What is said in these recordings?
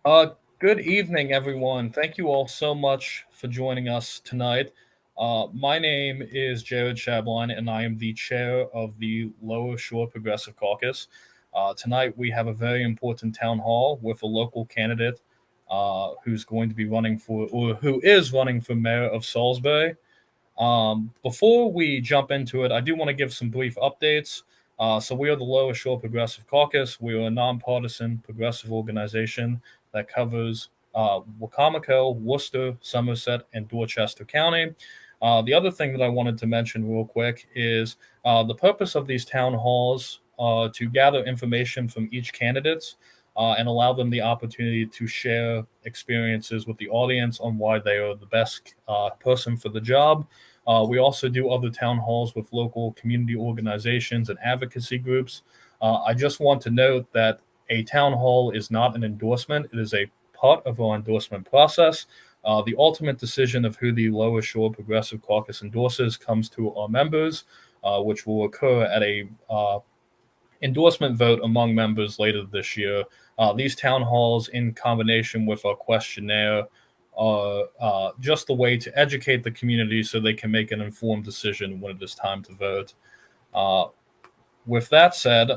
Uh, Good evening, everyone. Thank you all so much for joining us tonight. My name is Jared Shabline, and I am the chair of the Lower Shore Progressive Caucus. Tonight, we have a very important town hall with a local candidate who's going to be running for, or who is running for mayor of Salisbury. Before we jump into it, I do want to give some brief updates. So we are the Lower Shore Progressive Caucus. We are a nonpartisan progressive organization that covers Wacomico, Worcester, Somerset, and Dorchester County. The other thing that I wanted to mention real quick is the purpose of these town halls to gather information from each candidate and allow them the opportunity to share experiences with the audience on why they are the best person for the job. We also do other town halls with local community organizations and advocacy groups. I just want to note that a town hall is not an endorsement, it is a part of our endorsement process. The ultimate decision of who the Lower Shore Progressive Caucus endorses comes to our members, which will occur at a endorsement vote among members later this year. These town halls, in combination with our questionnaire, are just a way to educate the community so they can make an informed decision when it is time to vote. Uh, with that said,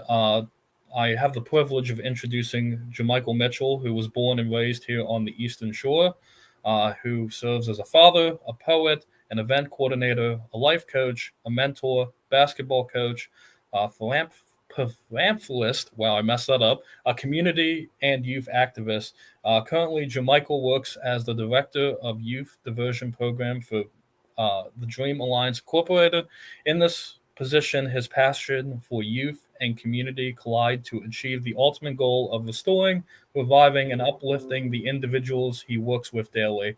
I have the privilege of introducing Jermichael Mitchell, who was born and raised here on the Eastern Shore, who serves as a father, a poet, an event coordinator, a life coach, a mentor, basketball coach, philanthropist, wow, I messed that up, a community and youth activist. Currently, Jermichael works as the director of youth diversion program for the Dream Alliance Incorporated. In this position, his passion for youth and community collide to achieve the ultimate goal of restoring, reviving, and uplifting the individuals he works with daily.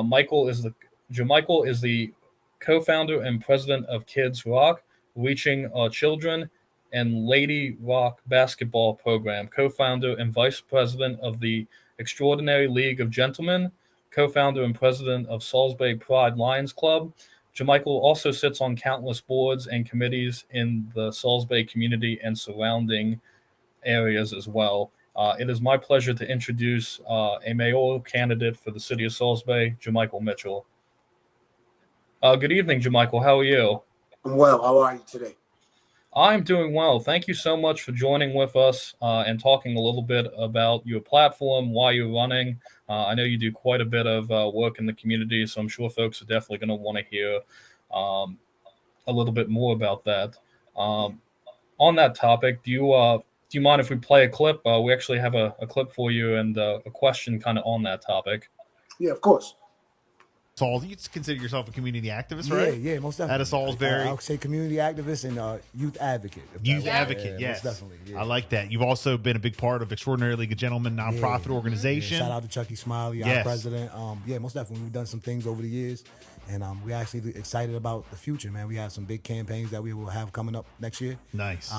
Michael is the Jermichael is the co-founder and president of Kids Rock, Reaching Our Children, and Lady Rock basketball program, co-founder and vice president of the Extraordinary League of Gentlemen, co-founder and president of Salisbury Pride Lions Club. Jermichael also sits on countless boards and committees in the Salisbury community and surrounding areas as well. It is my pleasure to introduce a mayoral candidate for the city of Salisbury, Jermichael Mitchell. Good evening, Jermichael. How are you? I'm well. How are you today? I'm doing well. Thank you so much for joining with us and talking a little bit about your platform, why you're running. I know you do quite a bit of work in the community, so I'm sure folks are definitely going to want to hear um, a little bit more about that. Um, on that topic, do you mind if we play a clip? We actually have a clip for you and a question kind of on that topic. Yeah, of course. You consider yourself a community activist, Yeah, right? yeah, most Out definitely. of Salisbury. I'll say community activist and youth advocate. Youth advocate, yeah, yes. most definitely. Yeah. I like that. You've also been a big part of Extraordinary League of Gentlemen nonprofit organization. Shout out to Chucky Smiley, our president. Yeah, most definitely. We've done some things over the years, and we're actually excited about the future, man. We have some big campaigns that we will have coming up next year. Nice.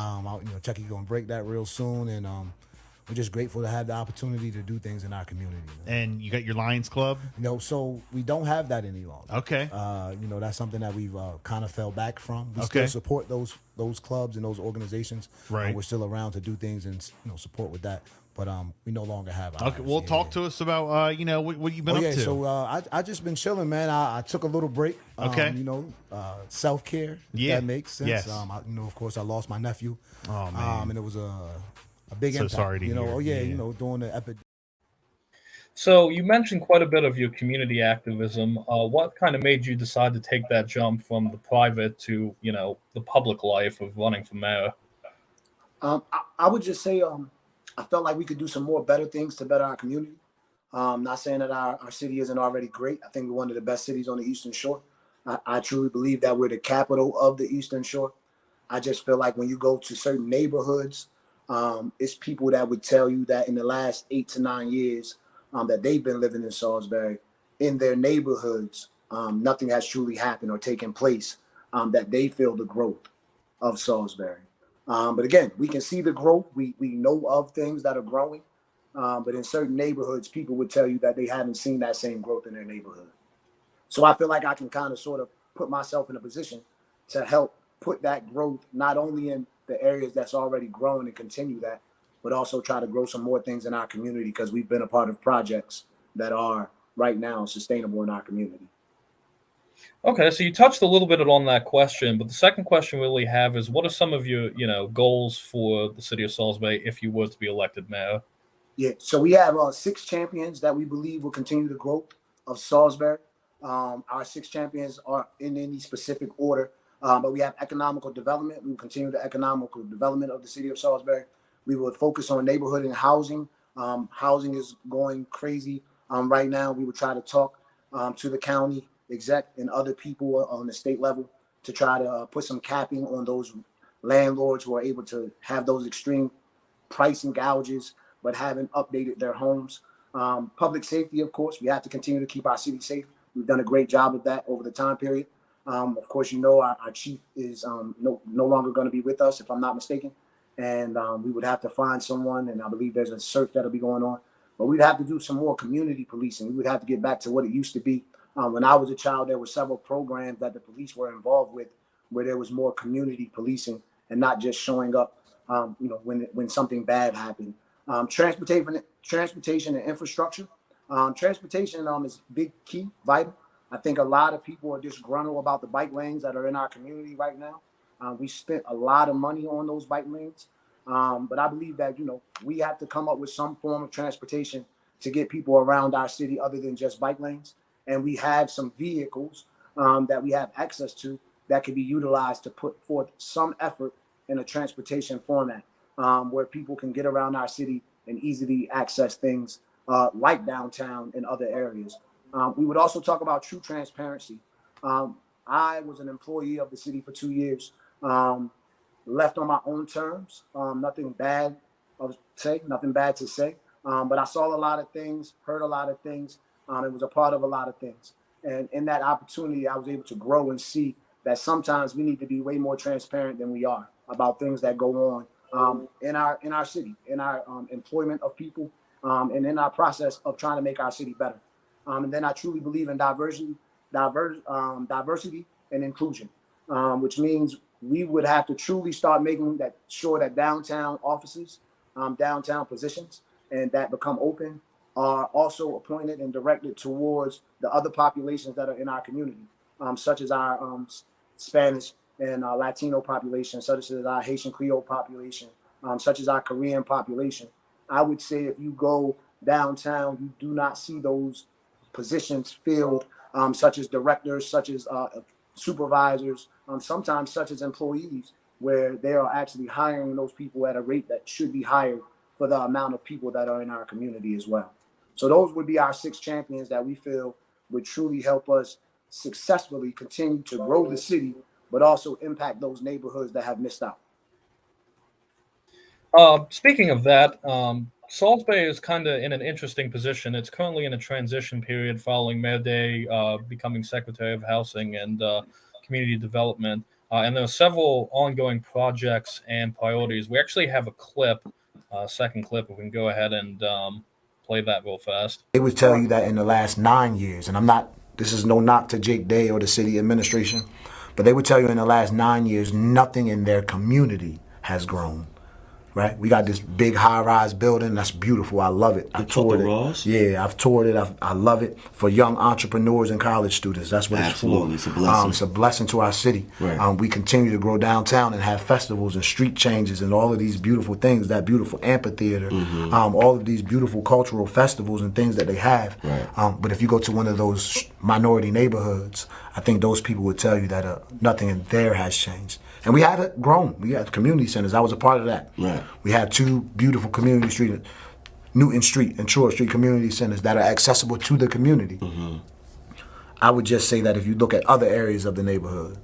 Chucky gonna break that real soon, and we're just grateful to have the opportunity to do things in our community. And you got your Lions Club? So we don't have that any longer. Okay. That's something that we've kind of fell back from. We still support those clubs and those organizations. Right. We're still around to do things and support with that. But we no longer have. Okay. Well, talk to us about what you've been up to. So I just been chilling, man. I took a little break. Okay. Self care. Yeah. That makes sense. Yes. Of course, I lost my nephew. Oh man. And it was a big impact. Sorry to hear. During the epidemic. So you mentioned quite a bit of your community activism. What kind of made you decide to take that jump from the private to, the public life of running for mayor? I would just say I felt like we could do some more better things to better our community. Not saying that our city isn't already great. I think we're one of the best cities on the Eastern Shore. I truly believe that we're the capital of the Eastern Shore. I just feel like when you go to certain neighborhoods, it's people that would tell you that in the last 8 to 9 years that they've been living in Salisbury, in their neighborhoods, nothing has truly happened or taken place that they feel the growth of Salisbury. But again, we can see the growth. We know of things that are growing. But in certain neighborhoods, people would tell you that they haven't seen that same growth in their neighborhood. So I feel like I can kind of sort of put myself in a position to help put that growth not only in the areas that's already growing and continue that, but also try to grow some more things in our community because we've been a part of projects that are right now sustainable in our community. Okay, so you touched a little bit on that question, but the second question we really have is, what are some of your, goals for the city of Salisbury if you were to be elected mayor? Yeah, so we have 6 champions that we believe will continue the growth of Salisbury. Our 6 champions are in any specific order, but we have economical development. We will continue the economical development of the city of Salisbury. We will focus on neighborhood and housing. Housing is going crazy right now. We will try to talk to the county exec and other people on the state level to try to put some capping on those landlords who are able to have those extreme pricing gouges but haven't updated their homes. Public safety, of course, we have to continue to keep our city safe. We've done a great job of that over the time period. Of course, our chief is no longer going to be with us, if I'm not mistaken. And we would have to find someone, and I believe there's a search that'll be going on. But we'd have to do some more community policing. We would have to get back to what it used to be. When I was a child, there were several programs that the police were involved with where there was more community policing and not just showing up, when something bad happened. Transportation and infrastructure. Transportation is big, key, vital. I think a lot of people are disgruntled about the bike lanes that are in our community right now. We spent a lot of money on those bike lanes, but I believe that we have to come up with some form of transportation to get people around our city other than just bike lanes. And we have some vehicles that we have access to that can be utilized to put forth some effort in a transportation format where people can get around our city and easily access things like downtown and other areas. We would also talk about true transparency. I was an employee of the city for 2 years, left on my own terms. Nothing bad to say. But I saw a lot of things, heard a lot of things. It was a part of a lot of things. And in that opportunity, I was able to grow and see that sometimes we need to be way more transparent than we are about things that go on in our city, in our employment of people, and in our process of trying to make our city better. And then I truly believe in diversity and inclusion, which means we would have to truly start making sure that downtown offices, downtown positions, and that become open are also appointed and directed towards the other populations that are in our community, such as our Spanish and Latino population, such as our Haitian Creole population, such as our Korean population. I would say if you go downtown, you do not see those positions filled, such as directors, such as supervisors, sometimes such as employees, where they are actually hiring those people at a rate that should be higher for the amount of people that are in our community as well. So those would be our 6 champions that we feel would truly help us successfully continue to grow the city, but also impact those neighborhoods that have missed out. Speaking of that, Salisbury is kind of in an interesting position. It's currently in a transition period following Mayor Day becoming Secretary of Housing and Community Development. And there are several ongoing projects and priorities. We actually have a second clip, if we can go ahead and play that real fast. They would tell you that in the last 9 years, and this is no knock to Jake Day or the city administration, but they would tell you in the last 9 years, nothing in their community has grown. Right, we got this big high-rise building that's beautiful. I love it. I toured it. Ross? Yeah, I've toured it. I love it for young entrepreneurs and college students. That's what Absolutely. It's for. It's a blessing. It's a blessing to our city. Right. We continue to grow downtown and have festivals and street changes and all of these beautiful things. That beautiful amphitheater, all of these beautiful cultural festivals and things that they have. Right. But if you go to one of those minority neighborhoods, I think those people would tell you that nothing in there has changed. And we had grown. We had community centers. I was a part of that. Right. We had 2 beautiful community street, Newton Street and Short Street community centers that are accessible to the community. I would just say that if you look at other areas of the neighborhood,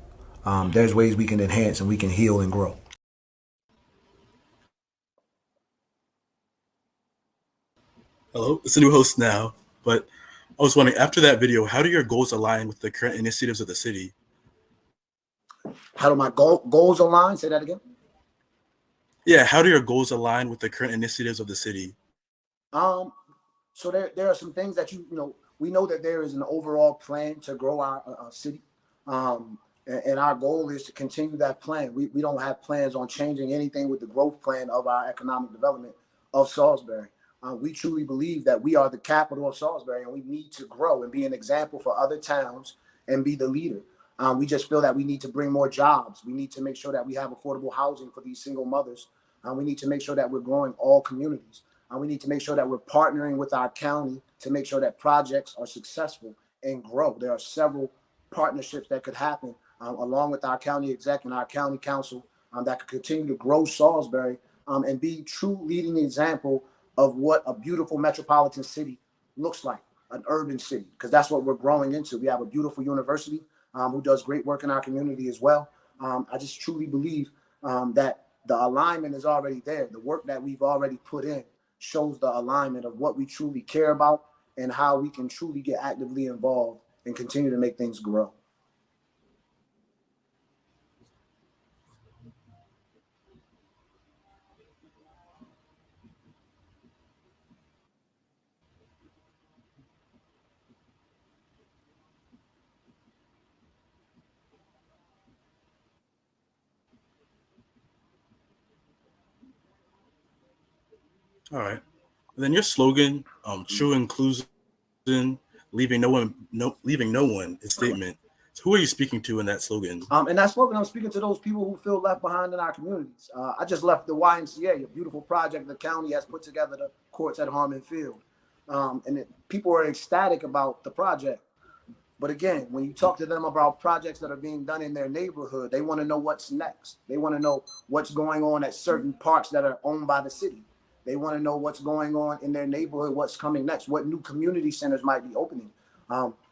there's ways we can enhance and we can heal and grow. Hello, it's a new host now, but I was wondering, after that video, how do your goals align with the current initiatives of the city? How do my goals align? Say that again. Yeah, how do your goals align with the current initiatives of the city? So there are some things that we know that there is an overall plan to grow our city, and our goal is to continue that plan. We don't have plans on changing anything with the growth plan of our economic development. of Salisbury. We truly believe that we are the capital of Salisbury, and we need to grow and be an example for other towns and be the leader. We just feel that we need to bring more jobs. We need to make sure that we have affordable housing for these single mothers. We need to make sure that we're growing all communities. We need to make sure that we're partnering with our county to make sure that projects are successful and grow. There are several partnerships that could happen along with our county exec and our county council that could continue to grow Salisbury and be true leading example of what a beautiful metropolitan city looks like, an urban city, because that's what we're growing into. We have a beautiful university who does great work in our community as well. I just truly believe that the alignment is already there. The work that we've already put in shows the alignment of what we truly care about and how we can truly get actively involved and continue to make things grow. All right. And then your slogan, true inclusion, leaving no one is statement. So who are you speaking to in that slogan? In that slogan, I'm speaking to those people who feel left behind in our communities. I just left the YMCA, a beautiful project the county has put together, the courts at Harmon Field. People are ecstatic about the project. But again, when you talk to them about projects that are being done in their neighborhood, they want to know what's next. They want to know what's going on at certain parks that are owned by the city. They want to know what's going on in their neighborhood, what's coming next, what new community centers might be opening.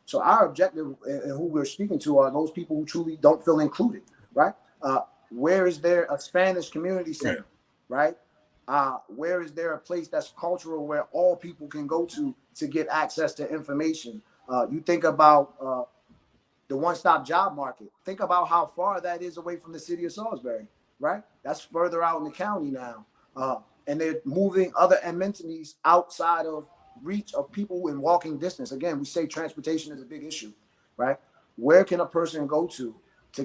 So our objective and who we're speaking to are those people who truly don't feel included, right? Where is there a Spanish community center, right? Where is there a place that's cultural where all people can go to get access to information? You think about the one-stop job market. Think about how far that is away from the city of Salisbury, right? That's further out in the county now. And they're moving other amenities outside of reach of people in walking distance. Again, we say transportation is a big issue, right? Where can a person go to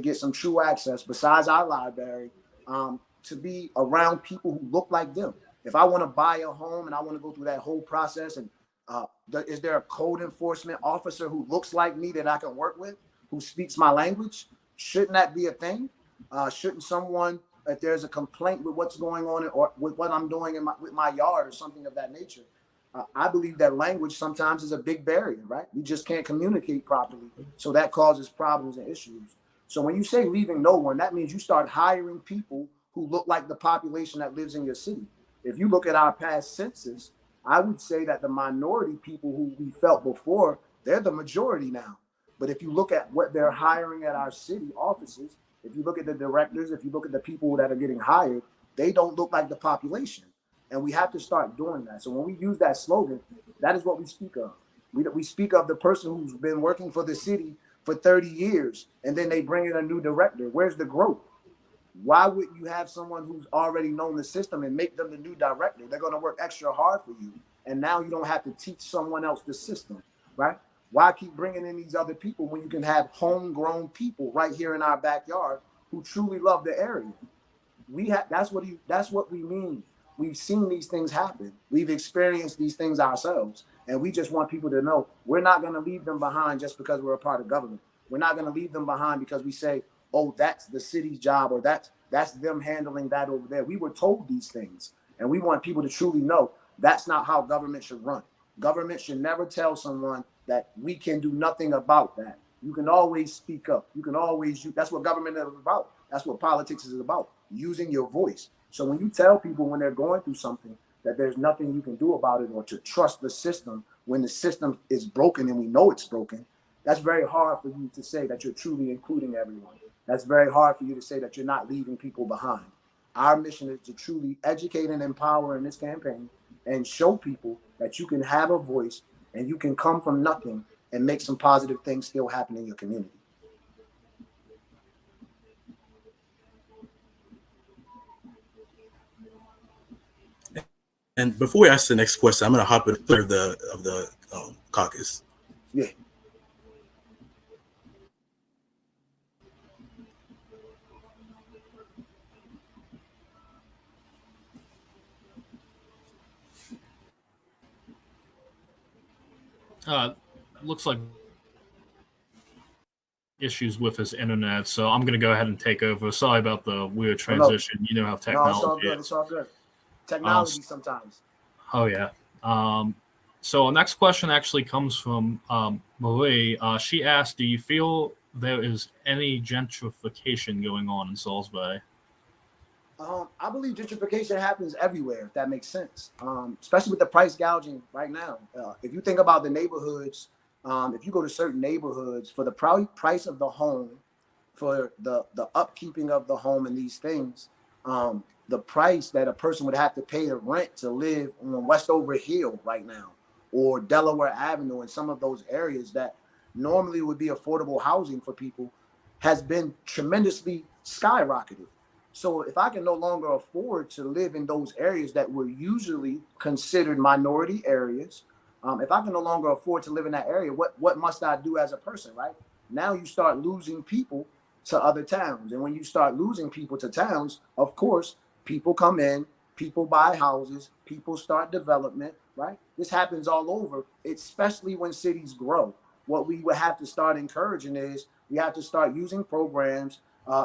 get some true access besides our library to be around people who look like them? If I want to buy a home and I want to go through that whole process, and is there a code enforcement officer who looks like me that I can work with, who speaks my language? Shouldn't that be a thing? Shouldn't someone, if there's a complaint with what's going on or with what I'm doing with my yard or something of that nature, I believe that language sometimes is a big barrier, right? We just can't communicate properly. So that causes problems and issues. So when you say leaving no one, that means you start hiring people who look like the population that lives in your city. If you look at our past census, I would say that the minority people who we felt before, they're the majority now. But if you look at what they're hiring at our city offices, if you look at the directors, if you look at the people that are getting hired, they don't look like the population. And we have to start doing that. So when we use that slogan, that is what we speak of. We speak of the person who's been working for the city for 30 years, and then they bring in a new director. Where's the growth? Why wouldn't you have someone who's already known the system and make them the new director? They're going to work extra hard for you. And now you don't have to teach someone else the system, right? Why keep bringing in these other people when you can have homegrown people right here in our backyard who truly love the area? That's what we mean. We've seen these things happen. We've experienced these things ourselves. And we just want people to know we're not going to leave them behind just because we're a part of government. We're not going to leave them behind because we say, oh, that's the city's job, or that's them handling that over there. We were told these things. And we want people to truly know that's not how government should run. Government should never tell someone that we can do nothing about that. You can always speak up. You can always, that's what government is about. That's what politics is about, using your voice. So when you tell people when they're going through something that there's nothing you can do about it, or to trust the system when the system is broken and we know it's broken, that's very hard for you to say that you're truly including everyone. That's very hard for you to say that you're not leaving people behind. Our mission is to truly educate and empower in this campaign and show people that you can have a voice and you can come from nothing and make some positive things still happen in your community. And before we ask the next question, I'm going to hop in of the caucus. Yeah. Looks like issues with his internet, so I'm going to go ahead and take over. Sorry about the weird transition. You know how technology No, it's all good. is. It's all good. Technology sometimes. Oh, yeah. So our next question actually comes from Marie. She asked, do you feel there is any gentrification going on in Salisbury? I believe gentrification happens everywhere, if that makes sense, especially with the price gouging right now. If you think about the neighborhoods, if you go to certain neighborhoods, for the price of the home, for the upkeeping of the home and these things, the price that a person would have to pay to rent to live on Westover Hill right now, or Delaware Avenue, and some of those areas that normally would be affordable housing for people, has been tremendously skyrocketed. So if I can no longer afford to live in those areas that were usually considered minority areas, if I can no longer afford to live in that area, what must I do as a person, right? Now you start losing people to other towns. And when you start losing people to towns, of course, people come in, people buy houses, people start development, right? This happens all over, especially when cities grow. What we would have to start encouraging is we have to start using programs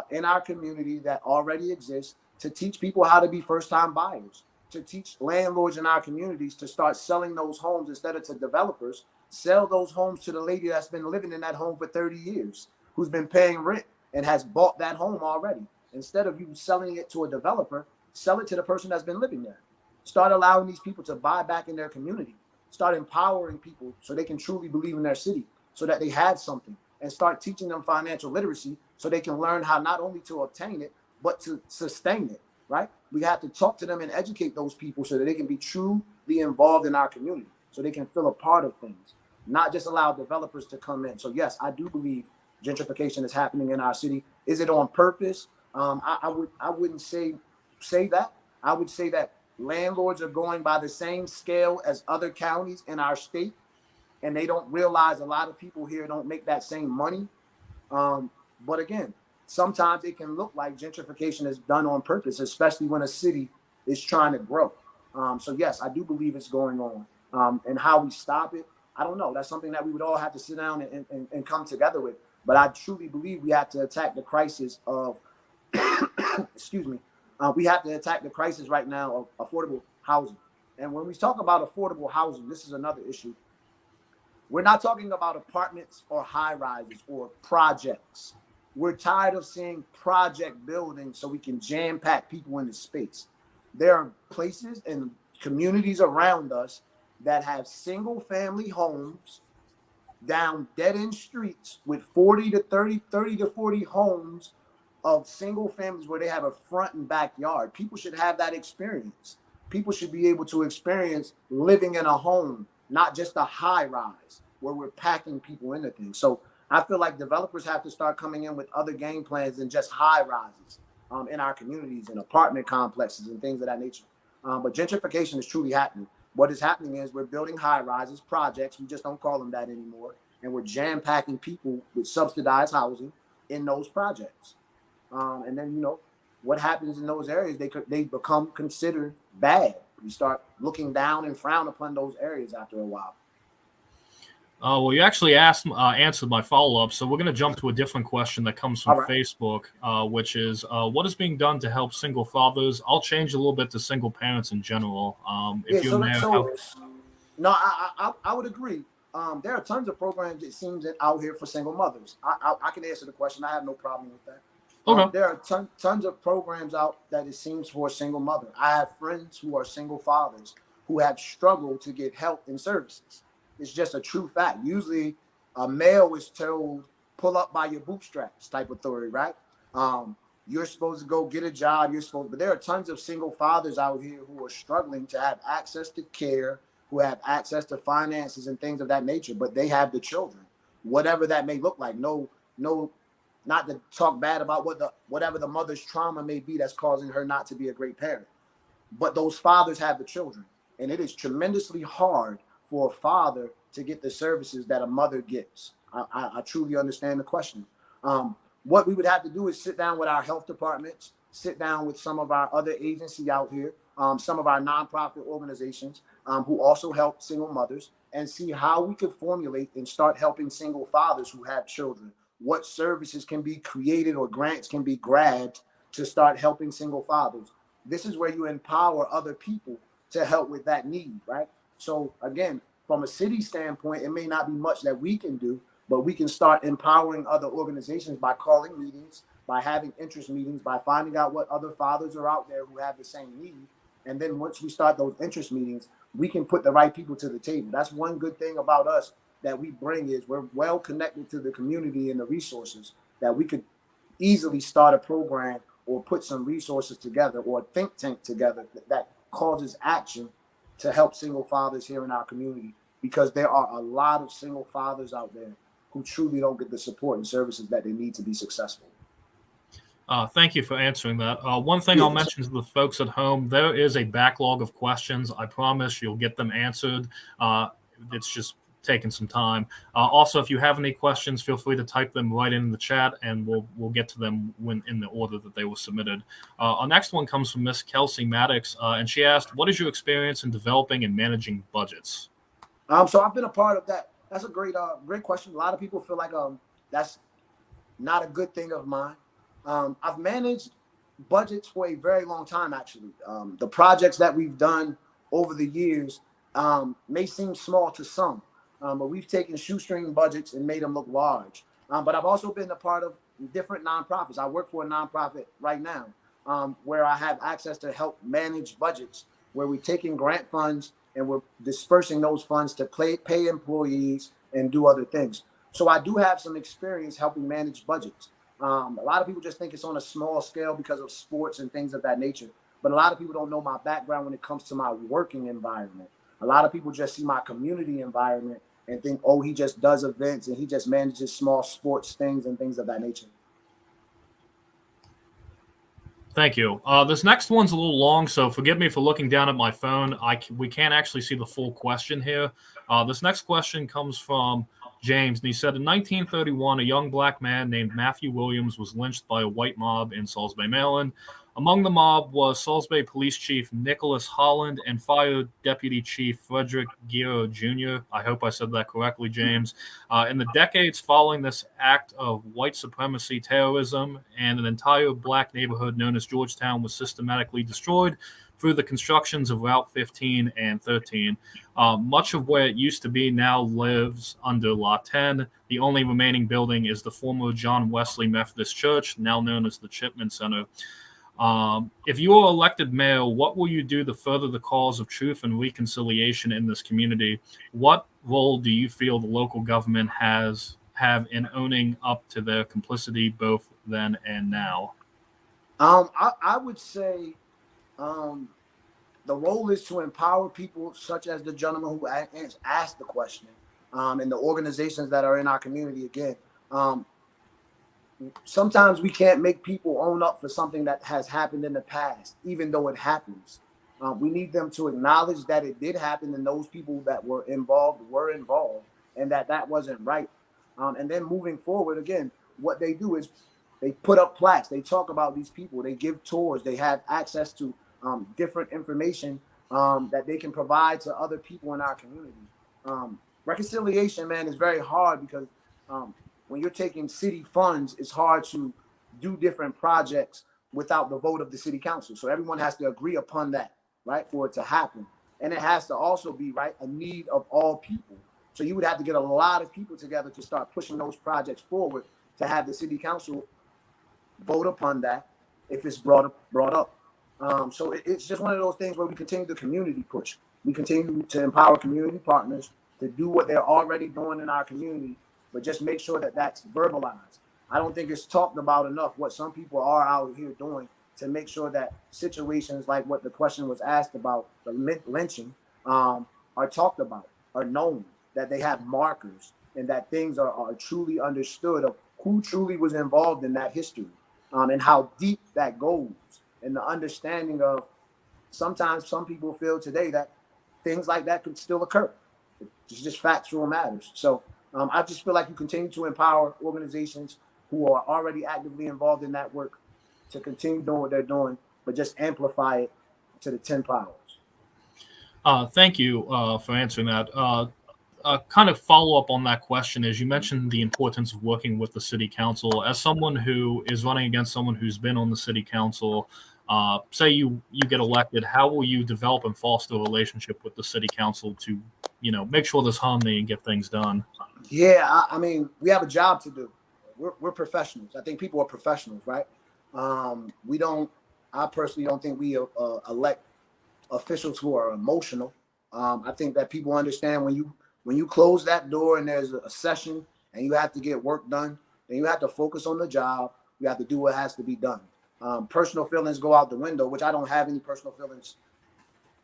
in our community that already exist to teach people how to be first-time buyers, to teach landlords in our communities to start selling those homes instead of to developers. Sell those homes to the lady that's been living in that home for 30 years, who's been paying rent and has bought that home already. Instead of you selling it to a developer, sell it to the person that's been living there. Start allowing these people to buy back in their community. Start empowering people so they can truly believe in their city, so that they have something, and start teaching them financial literacy so they can learn how not only to obtain it, but to sustain it, right? We have to talk to them and educate those people so that they can be truly involved in our community, so they can feel a part of things, not just allow developers to come in. So yes, I do believe gentrification is happening in our city. Is it on purpose? I wouldn't say that. I would say that landlords are going by the same scale as other counties in our state, and they don't realize a lot of people here don't make that same money. But again, sometimes it can look like gentrification is done on purpose, especially when a city is trying to grow. So yes, I do believe it's going on. And how we stop it, I don't know. That's something that we would all have to sit down and come together with. But I truly believe we have to attack the crisis of, excuse me, we have to attack the crisis right now of affordable housing. And when we talk about affordable housing, this is another issue. We're not talking about apartments or high rises or projects. We're tired of seeing project buildings so we can jam pack people into space. There are places and communities around us that have single family homes down dead end streets with 30 to 40 homes of single families where they have a front and backyard. People should have that experience. People should be able to experience living in a home, not just a high rise where we're packing people into things. So I feel like developers have to start coming in with other game plans than just high rises in our communities and apartment complexes and things of that nature. But gentrification is truly happening. What is happening is we're building high rises, projects. We just don't call them that anymore. And we're jam packing people with subsidized housing in those projects. And then, what happens in those areas, they become considered bad. We start looking down and frown upon those areas after a while. Well, you actually answered my follow-up, so we're going to jump to a different question that comes from Facebook, which is, what is being done to help single fathers? I'll change a little bit to single parents in general. I would agree. There are tons of programs, it seems, out here for single mothers. I can answer the question. I have no problem with that. Okay. There are tons of programs out that it seems for a single mother. I have friends who are single fathers who have struggled to get help and services. It's just a true fact. Usually a male is told, pull up by your bootstraps type of theory, right? You're supposed to go get a job. But there are tons of single fathers out here who are struggling to have access to care, who have access to finances and things of that nature, but they have the children, whatever that may look like. No, not to talk bad about whatever the mother's trauma may be that's causing her not to be a great parent. But those fathers have the children, and it is tremendously hard for a father to get the services that a mother gets. I truly understand the question. What we would have to do is sit down with our health departments, sit down with some of our other agencies out here, some of our nonprofit organizations who also help single mothers, and see how we could formulate and start helping single fathers who have children. What services can be created or grants can be grabbed to start helping single fathers. This is where you empower other people to help with that need, right? So again, from a city standpoint, it may not be much that we can do, but we can start empowering other organizations by calling meetings, by having interest meetings, by finding out what other fathers are out there who have the same need. And then once we start those interest meetings, we can put the right people to the table. That's one good thing about us that we bring is we're well connected to the community and the resources that we could easily start a program or put some resources together or a think tank together that causes action to help single fathers here in our community, because there are a lot of single fathers out there who truly don't get the support and services that they need to be successful. Thank you for answering that. One thing I'll mention to the folks at home, there is a backlog of questions. I promise you'll get them answered. It's just taking some time. Also, if you have any questions, feel free to type them right in the chat, and we'll get to them when in the order that they were submitted. Our next one comes from Miss Kelsey Maddox, and she asked, "What is your experience in developing and managing budgets?" So I've been a part of that. That's a great question. A lot of people feel like that's not a good thing of mine. I've managed budgets for a very long time, actually. The projects that we've done over the years may seem small to some, but we've taken shoestring budgets and made them look large. But I've also been a part of different nonprofits. I work for a nonprofit right now where I have access to help manage budgets, where we're taking grant funds and we're dispersing those funds to pay employees and do other things. So I do have some experience helping manage budgets. A lot of people just think it's on a small scale because of sports and things of that nature. But a lot of people don't know my background when it comes to my working environment. A lot of people just see my community environment and think, oh, he just does events and he just manages small sports things and things of that nature. Thank you. This next one's a little long, so forgive me for looking down at my phone. We can't actually see the full question here. This next question comes from James, and he said, in 1931, a young black man named Matthew Williams was lynched by a white mob in Salisbury, Maryland. Among the mob was Salisbury Police Chief Nicholas Holland and Fire Deputy Chief Frederick Guerrero Jr. I hope I said that correctly, James. In the decades following this act of white supremacy terrorism, and an entire black neighborhood known as Georgetown was systematically destroyed through the constructions of Route 15 and 13. Much of where it used to be now lives under Lot 10. The only remaining building is the former John Wesley Methodist Church, now known as the Chipman Center. If you are elected mayor, what will you do to further the cause of truth and reconciliation in this community? What role do you feel the local government have in owning up to their complicity both then and now? I would say the role is to empower people such as the gentleman who asked the question, and the organizations that are in our community. Again, sometimes we can't make people own up for something that has happened in the past, even though it happens. We need them to acknowledge that it did happen and those people that were involved, and that wasn't right. And then moving forward, again, what they do is they put up plaques. They talk about these people. They give tours. They have access to different information that they can provide to other people in our community. Reconciliation, man, is very hard because when you're taking city funds, it's hard to do different projects without the vote of the city council. So everyone has to agree upon that, right, for it to happen. And it has to also be, right, a need of all people. So you would have to get a lot of people together to start pushing those projects forward to have the city council vote upon that if it's brought up. So it's just one of those things where we continue the community push. We continue to empower community partners to do what they're already doing in our community, but just make sure that that's verbalized. I don't think it's talked about enough what some people are out here doing to make sure that situations like what the question was asked about, the lynching, are talked about, are known, that they have markers, and that things are truly understood of who truly was involved in that history, and how deep that goes, and the understanding of sometimes some people feel today that things like that could still occur. It's just factual matters. So I just feel like you continue to empower organizations who are already actively involved in that work to continue doing what they're doing, but just amplify it to the 10 powers. Thank you for answering that. kind of follow up on that question is you mentioned the importance of working with the city council. As someone who is running against someone who's been on the city council, say you get elected, how will you develop and foster a relationship with the city council to, make sure there's harmony and get things done? Yeah, I mean, we have a job to do. We're professionals. I think people are professionals, right? I personally don't think we elect officials who are emotional. I think that people understand when you close that door and there's a session and you have to get work done, then you have to focus on the job. You have to do what has to be done. Personal feelings go out the window, which I don't have any personal feelings,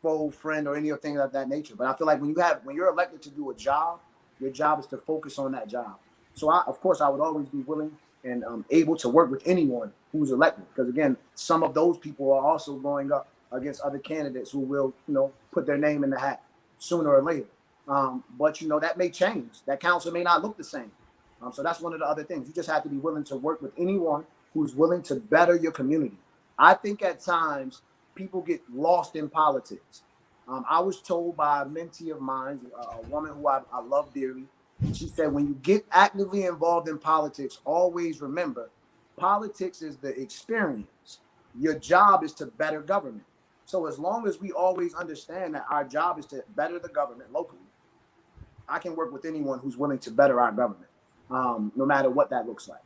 foe, friend, or anything of that nature. But I feel like when you're elected to do a job, your job is to focus on that job. So of course, I would always be willing and able to work with anyone who's elected, because again, some of those people are also going up against other candidates who will, put their name in the hat sooner or later. But that may change. That council may not look the same. So that's one of the other things. You just have to be willing to work with anyone who's willing to better your community. I think at times people get lost in politics. I was told by a mentee of mine, a woman who I love dearly. She said, when you get actively involved in politics, always remember, politics is the experience. Your job is to better government. So as long as we always understand that our job is to better the government locally, I can work with anyone who's willing to better our government, no matter what that looks like.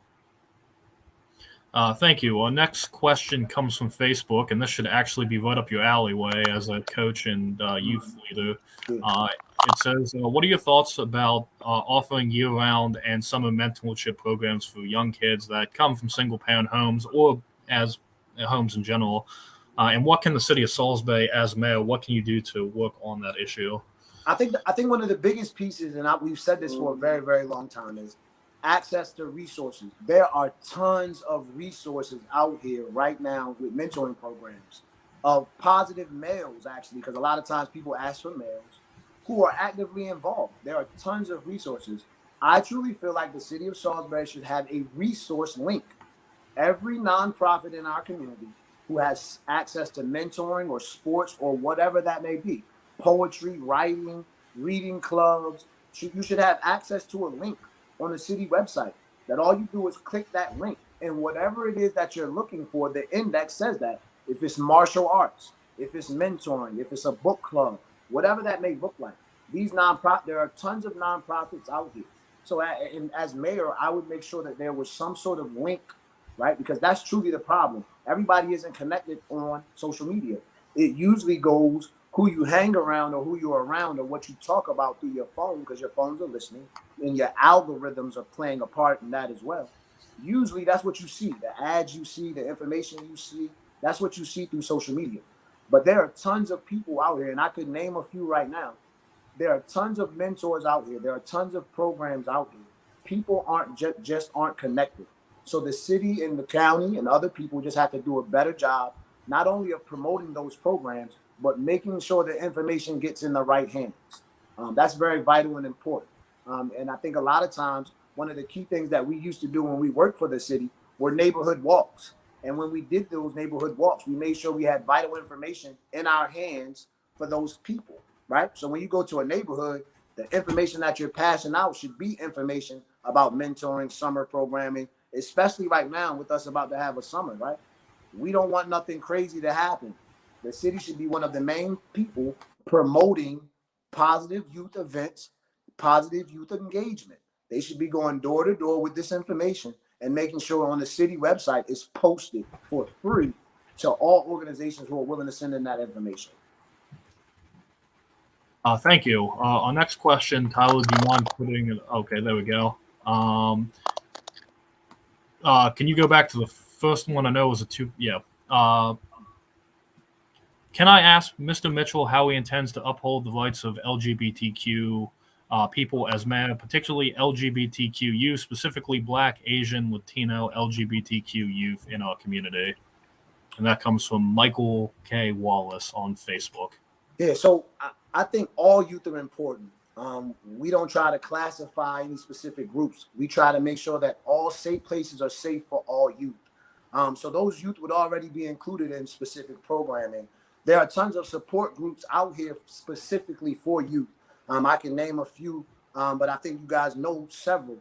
Thank you. Our next question comes from Facebook, and this should actually be right up your alleyway as a coach and youth leader. It says, what are your thoughts about offering year-round and summer mentorship programs for young kids that come from single-parent homes or as homes in general? And what can the city of Salisbury, as mayor, what can you do to work on that issue? I think one of the biggest pieces, and we've said this for a very, very long time, is access to resources. There are tons of resources out here right now with mentoring programs of positive males, actually, because a lot of times people ask for males who are actively involved. There are tons of resources. I truly feel like the city of Salisbury should have a resource link. Every nonprofit in our community who has access to mentoring or sports or whatever that may be, poetry, writing, reading clubs, you should have access to a link on the city website that all you do is click that link, and whatever it is that you're looking for, the index says that. If it's martial arts, if it's mentoring, if it's a book club, whatever that may look like. There are tons of nonprofits out here. So as mayor, I would make sure that there was some sort of link, right? Because that's truly the problem. Everybody isn't connected on social media. It usually goes who you hang around or who you're around or what you talk about through your phone, because your phones are listening and your algorithms are playing a part in that as well. Usually that's what you see, the ads you see, the information you see, that's what you see through social media. But there are tons of people out here, and I could name a few right now. There are tons of mentors out here. There are tons of programs out here. People just aren't connected. So the city and the county and other people just have to do a better job, not only of promoting those programs, but making sure the information gets in the right hands. That's very vital and important. And I think a lot of times, one of the key things that we used to do when we worked for the city were neighborhood walks. And when we did those neighborhood walks, we made sure we had vital information in our hands for those people, right? So when you go to a neighborhood, the information that you're passing out should be information about mentoring, summer programming, especially right now with us about to have a summer, right? We don't want nothing crazy to happen. The city should be one of the main people promoting positive youth events, positive youth engagement. They should be going door to door with this information and making sure on the city website it's posted for free to all organizations who are willing to send in that information. Thank you. Our next question, Tyler, do you mind putting it? Okay, there we go. Can you go back to the first one? I know it was a two. Yeah. Can I ask Mr. Mitchell how he intends to uphold the rights of LGBTQ people as mayor, particularly LGBTQ youth, specifically Black, Asian, Latino, LGBTQ youth in our community? And that comes from Michael K. Wallace on Facebook. Yeah, so I think all youth are important. We don't try to classify any specific groups. We try to make sure that all safe places are safe for all youth. So those youth would already be included in specific programming. There are tons of support groups out here specifically for youth. I can name a few but I think you guys know several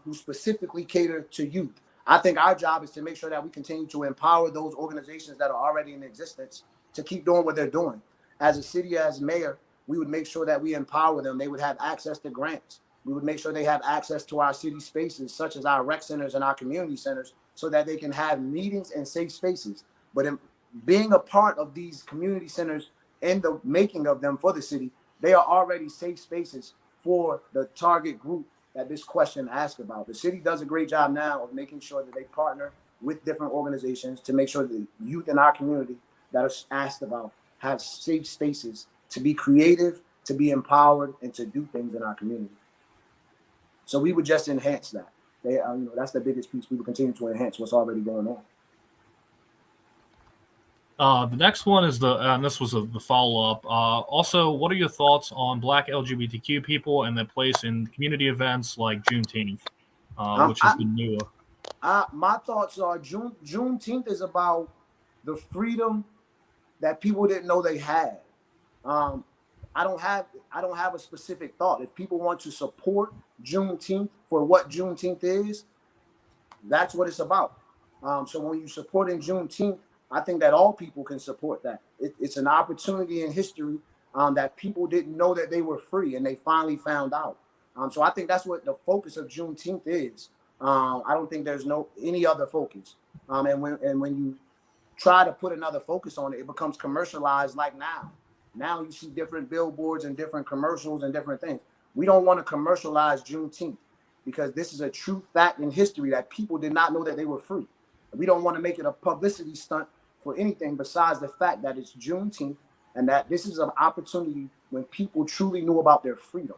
who specifically cater to youth. I think our job is to make sure that we continue to empower those organizations that are already in existence to keep doing what they're doing. As a city, as mayor, we would make sure that we empower them. They would have access to grants. We would make sure they have access to our city spaces, such as our rec centers and our community centers, so that they can have meetings and safe spaces. But in being a part of these community centers and the making of them for the city, they are already safe spaces for the target group that this question asked about. The city does a great job now of making sure that they partner with different organizations to make sure the youth in our community that are asked about have safe spaces to be creative, to be empowered, and to do things in our community. So we would just enhance that. That's the biggest piece. We would continue to enhance what's already going on. The next one is and this was the follow-up. Also, what are your thoughts on Black LGBTQ people and their place in community events like Juneteenth, which is the newer? My thoughts are Juneteenth is about the freedom that people didn't know they had. I don't have a specific thought. If people want to support Juneteenth for what Juneteenth is, that's what it's about. So when you're supporting Juneteenth, I think that all people can support that. It's an opportunity in history that people didn't know that they were free, and they finally found out. So I think that's what the focus of Juneteenth is. I don't think there's any other focus. And when you try to put another focus on it, it becomes commercialized. Like now you see different billboards and different commercials and different things. We don't want to commercialize Juneteenth because this is a true fact in history that people did not know that they were free. We don't want to make it a publicity stunt for anything besides the fact that it's Juneteenth and that this is an opportunity when people truly knew about their freedom.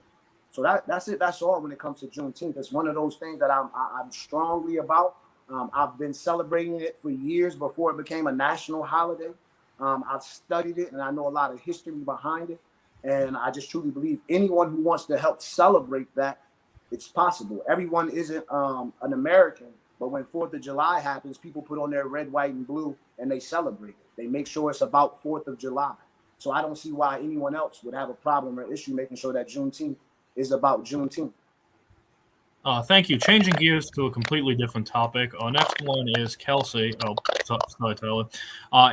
So that's it. That's all when it comes to Juneteenth. It's one of those things that I'm strongly about. I've been celebrating it for years before it became a national holiday. I've studied it and I know a lot of history behind it. And I just truly believe anyone who wants to help celebrate that, it's possible. Everyone isn't an American, but when 4th of July happens, people put on their red, white, and blue and they celebrate it. They make sure it's about 4th of July. So I don't see why anyone else would have a problem or issue making sure that Juneteenth is about Juneteenth. Thank you. Changing gears to a completely different topic. Our next one is Kelsey. Oh, sorry, Tyler.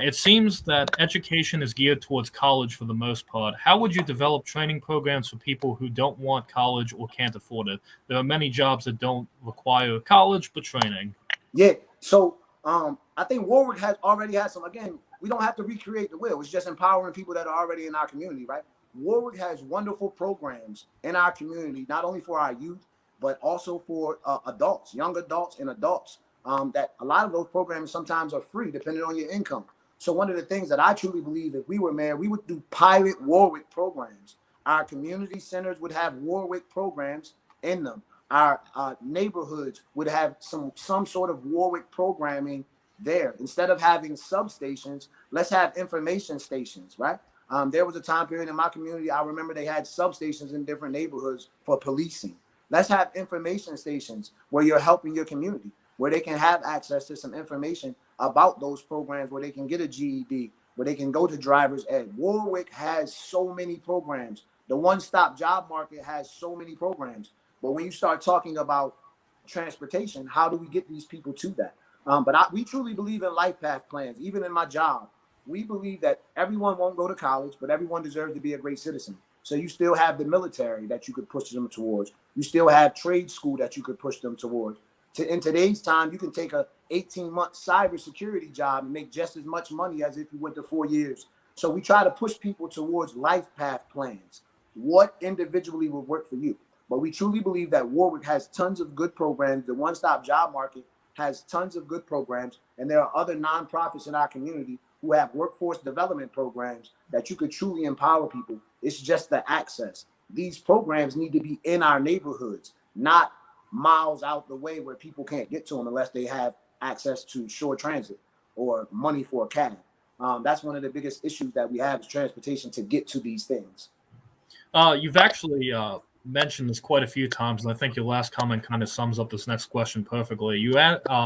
It seems that education is geared towards college for the most part. How would you develop training programs for people who don't want college or can't afford it? There are many jobs that don't require college, but training. Yeah. So I think Warwick already has some. Again, we don't have to recreate the wheel. It's just empowering people that are already in our community, right? Warwick has wonderful programs in our community, not only for our youth, but also for adults, young adults and adults, that a lot of those programs sometimes are free depending on your income. So one of the things that I truly believe, if we were mayor, we would do pilot Warwick programs. Our community centers would have Warwick programs in them. Our neighborhoods would have some sort of Warwick programming there. Instead of having substations, let's have information stations, right? There was a time period in my community, I remember they had substations in different neighborhoods for policing. Let's have information stations where you're helping your community, where they can have access to some information about those programs, where they can get a GED, where they can go to driver's ed. Warwick has so many programs. The one-stop job market has so many programs. But when you start talking about transportation, how do we get these people to that? We truly believe in life path plans. Even in my job, we believe that everyone won't go to college, but everyone deserves to be a great citizen. So you still have the military that you could push them towards. You still have trade school that you could push them towards. In today's time, you can take a 18-month cybersecurity job and make just as much money as if you went to 4 years. So we try to push people towards life path plans. What individually will work for you? But we truly believe that Warwick has tons of good programs. The one-stop job market has tons of good programs. And there are other nonprofits in our community who have workforce development programs that you could truly empower people. It's just the access. These programs need to be in our neighborhoods, not miles out the way where people can't get to them unless they have access to shore transit or money for a cab. That's one of the biggest issues that we have is transportation to get to these things. You've actually mentioned this quite a few times, and I think your last comment kind of sums up this next question perfectly. You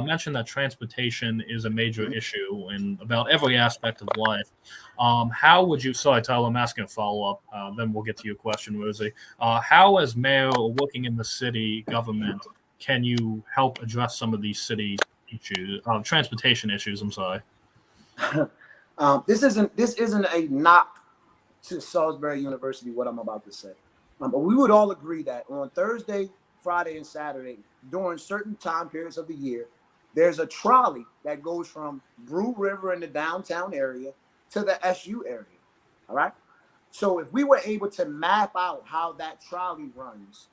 mentioned that transportation is a major issue in about every aspect of life. How would you, sorry, Tyler, I'm asking a follow-up, then we'll get to your question, Rosie. How, as mayor or working in the city government, can you help address some of these city issues, transportation issues, I'm sorry? This isn't a knock to Salisbury University, what I'm about to say. But we would all agree that on Thursday, Friday, and Saturday, during certain time periods of the year, there's a trolley that goes from Brew River in the downtown area to the SU area. All right. So if we were able to map out how that trolley runs,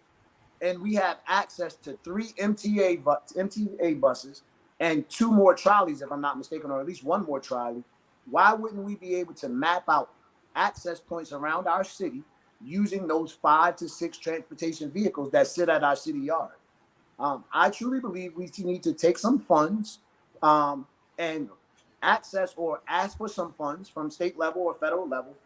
and we have access to 3 MTA buses and 2 more trolleys, if I'm not mistaken, or at least 1 more trolley, why wouldn't we be able to map out access points around our city using those 5 to 6 transportation vehicles that sit at our city yard? I truly believe we need to take some funds and access or ask for some funds from state level or federal level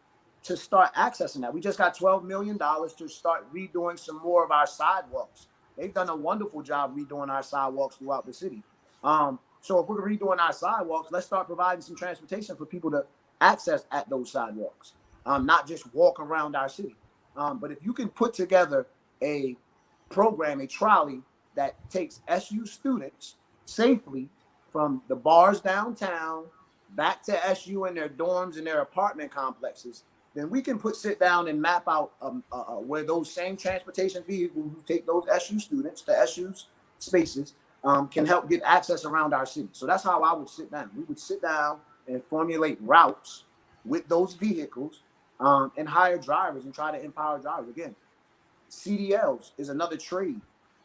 to start accessing that. We just got $12 million to start redoing some more of our sidewalks. They've done a wonderful job redoing our sidewalks throughout the city. So if we're redoing our sidewalks, let's start providing some transportation for people to access at those sidewalks, not just walk around our city. But if you can put together a program, a trolley that takes SU students safely from the bars downtown back to SU and their dorms and their apartment complexes, then we can sit down and map out where those same transportation vehicles who take those SU students to SU's spaces can help get access around our city. So that's how I would sit down. We would sit down and formulate routes with those vehicles and hire drivers and try to empower drivers. Again, CDLs is another trade.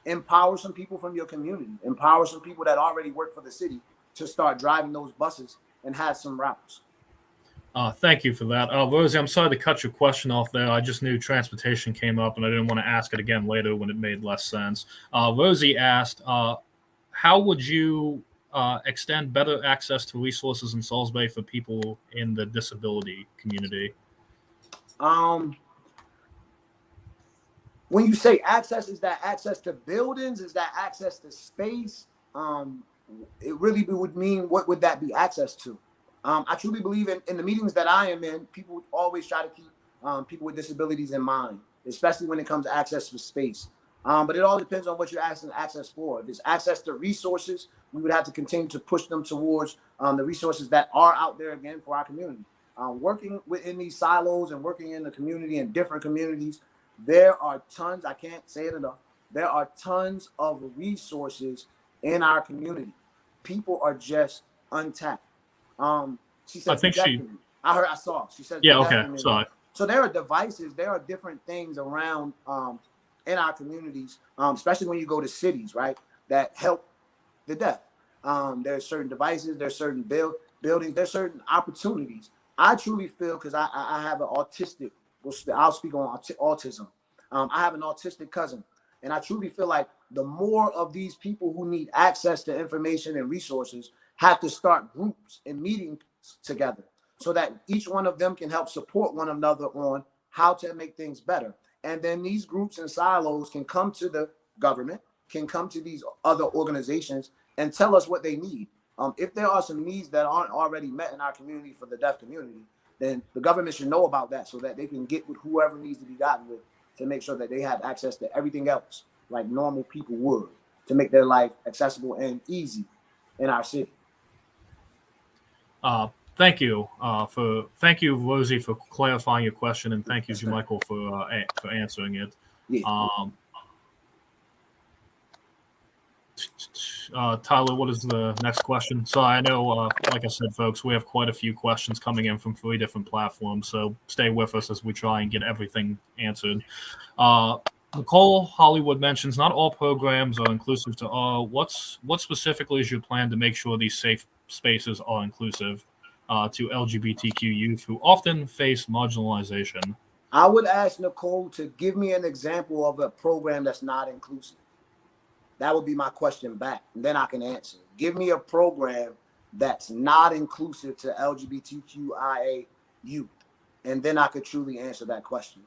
Empower some people from your community. Empower some people that already work for the city to start driving those buses and have some routes. Thank you for that. Rosie, I'm sorry to cut your question off there. I just knew transportation came up, and I didn't want to ask it again later when it made less sense. Rosie asked, how would you extend better access to resources in Salisbury for people in the disability community? When you say access, is that access to buildings? Is that access to space? It really would mean, what would that be access to? I truly believe in the meetings that I am in, people always try to keep people with disabilities in mind, especially when it comes to access to space. But it all depends on what you're asking access for. If it's access to resources, we would have to continue to push them towards the resources that are out there, again, for our community. Working within these silos and working in the community and different communities, there are tons, I can't say it enough, there are tons of resources in our community. People are just untapped. She said, I saw. She said, yeah, okay, sorry. So there are devices, there are different things around in our communities, especially when you go to cities, right, that help the deaf. There's certain devices, there's certain buildings, there's certain opportunities. I truly feel, because I have an autistic, I'll speak on autism. I have an autistic cousin, and I truly feel like the more of these people who need access to information and resources have to start groups and meetings together so that each one of them can help support one another on how to make things better. And then these groups and silos can come to the government, can come to these other organizations and tell us what they need. If there are some needs that aren't already met in our community for the deaf community, then the government should know about that so that they can get with whoever needs to be gotten with to make sure that they have access to everything else like normal people would, to make their life accessible and easy in our city. Thank you, Rosie, for clarifying your question, and thank you, Jermichael, for answering it. Yeah. Tyler, what is the next question? So I know, like I said, folks, we have quite a few questions coming in from 3 different platforms, so stay with us as we try and get everything answered. Nicole Hollywood mentions not all programs are inclusive to all. What specifically is your plan to make sure these safe spaces are inclusive to LGBTQ youth who often face marginalization? I would ask Nicole to give me an example of a program that's not inclusive. That would be my question back, and then I can answer. Give me a program that's not inclusive to LGBTQIA youth, and then I could truly answer that question.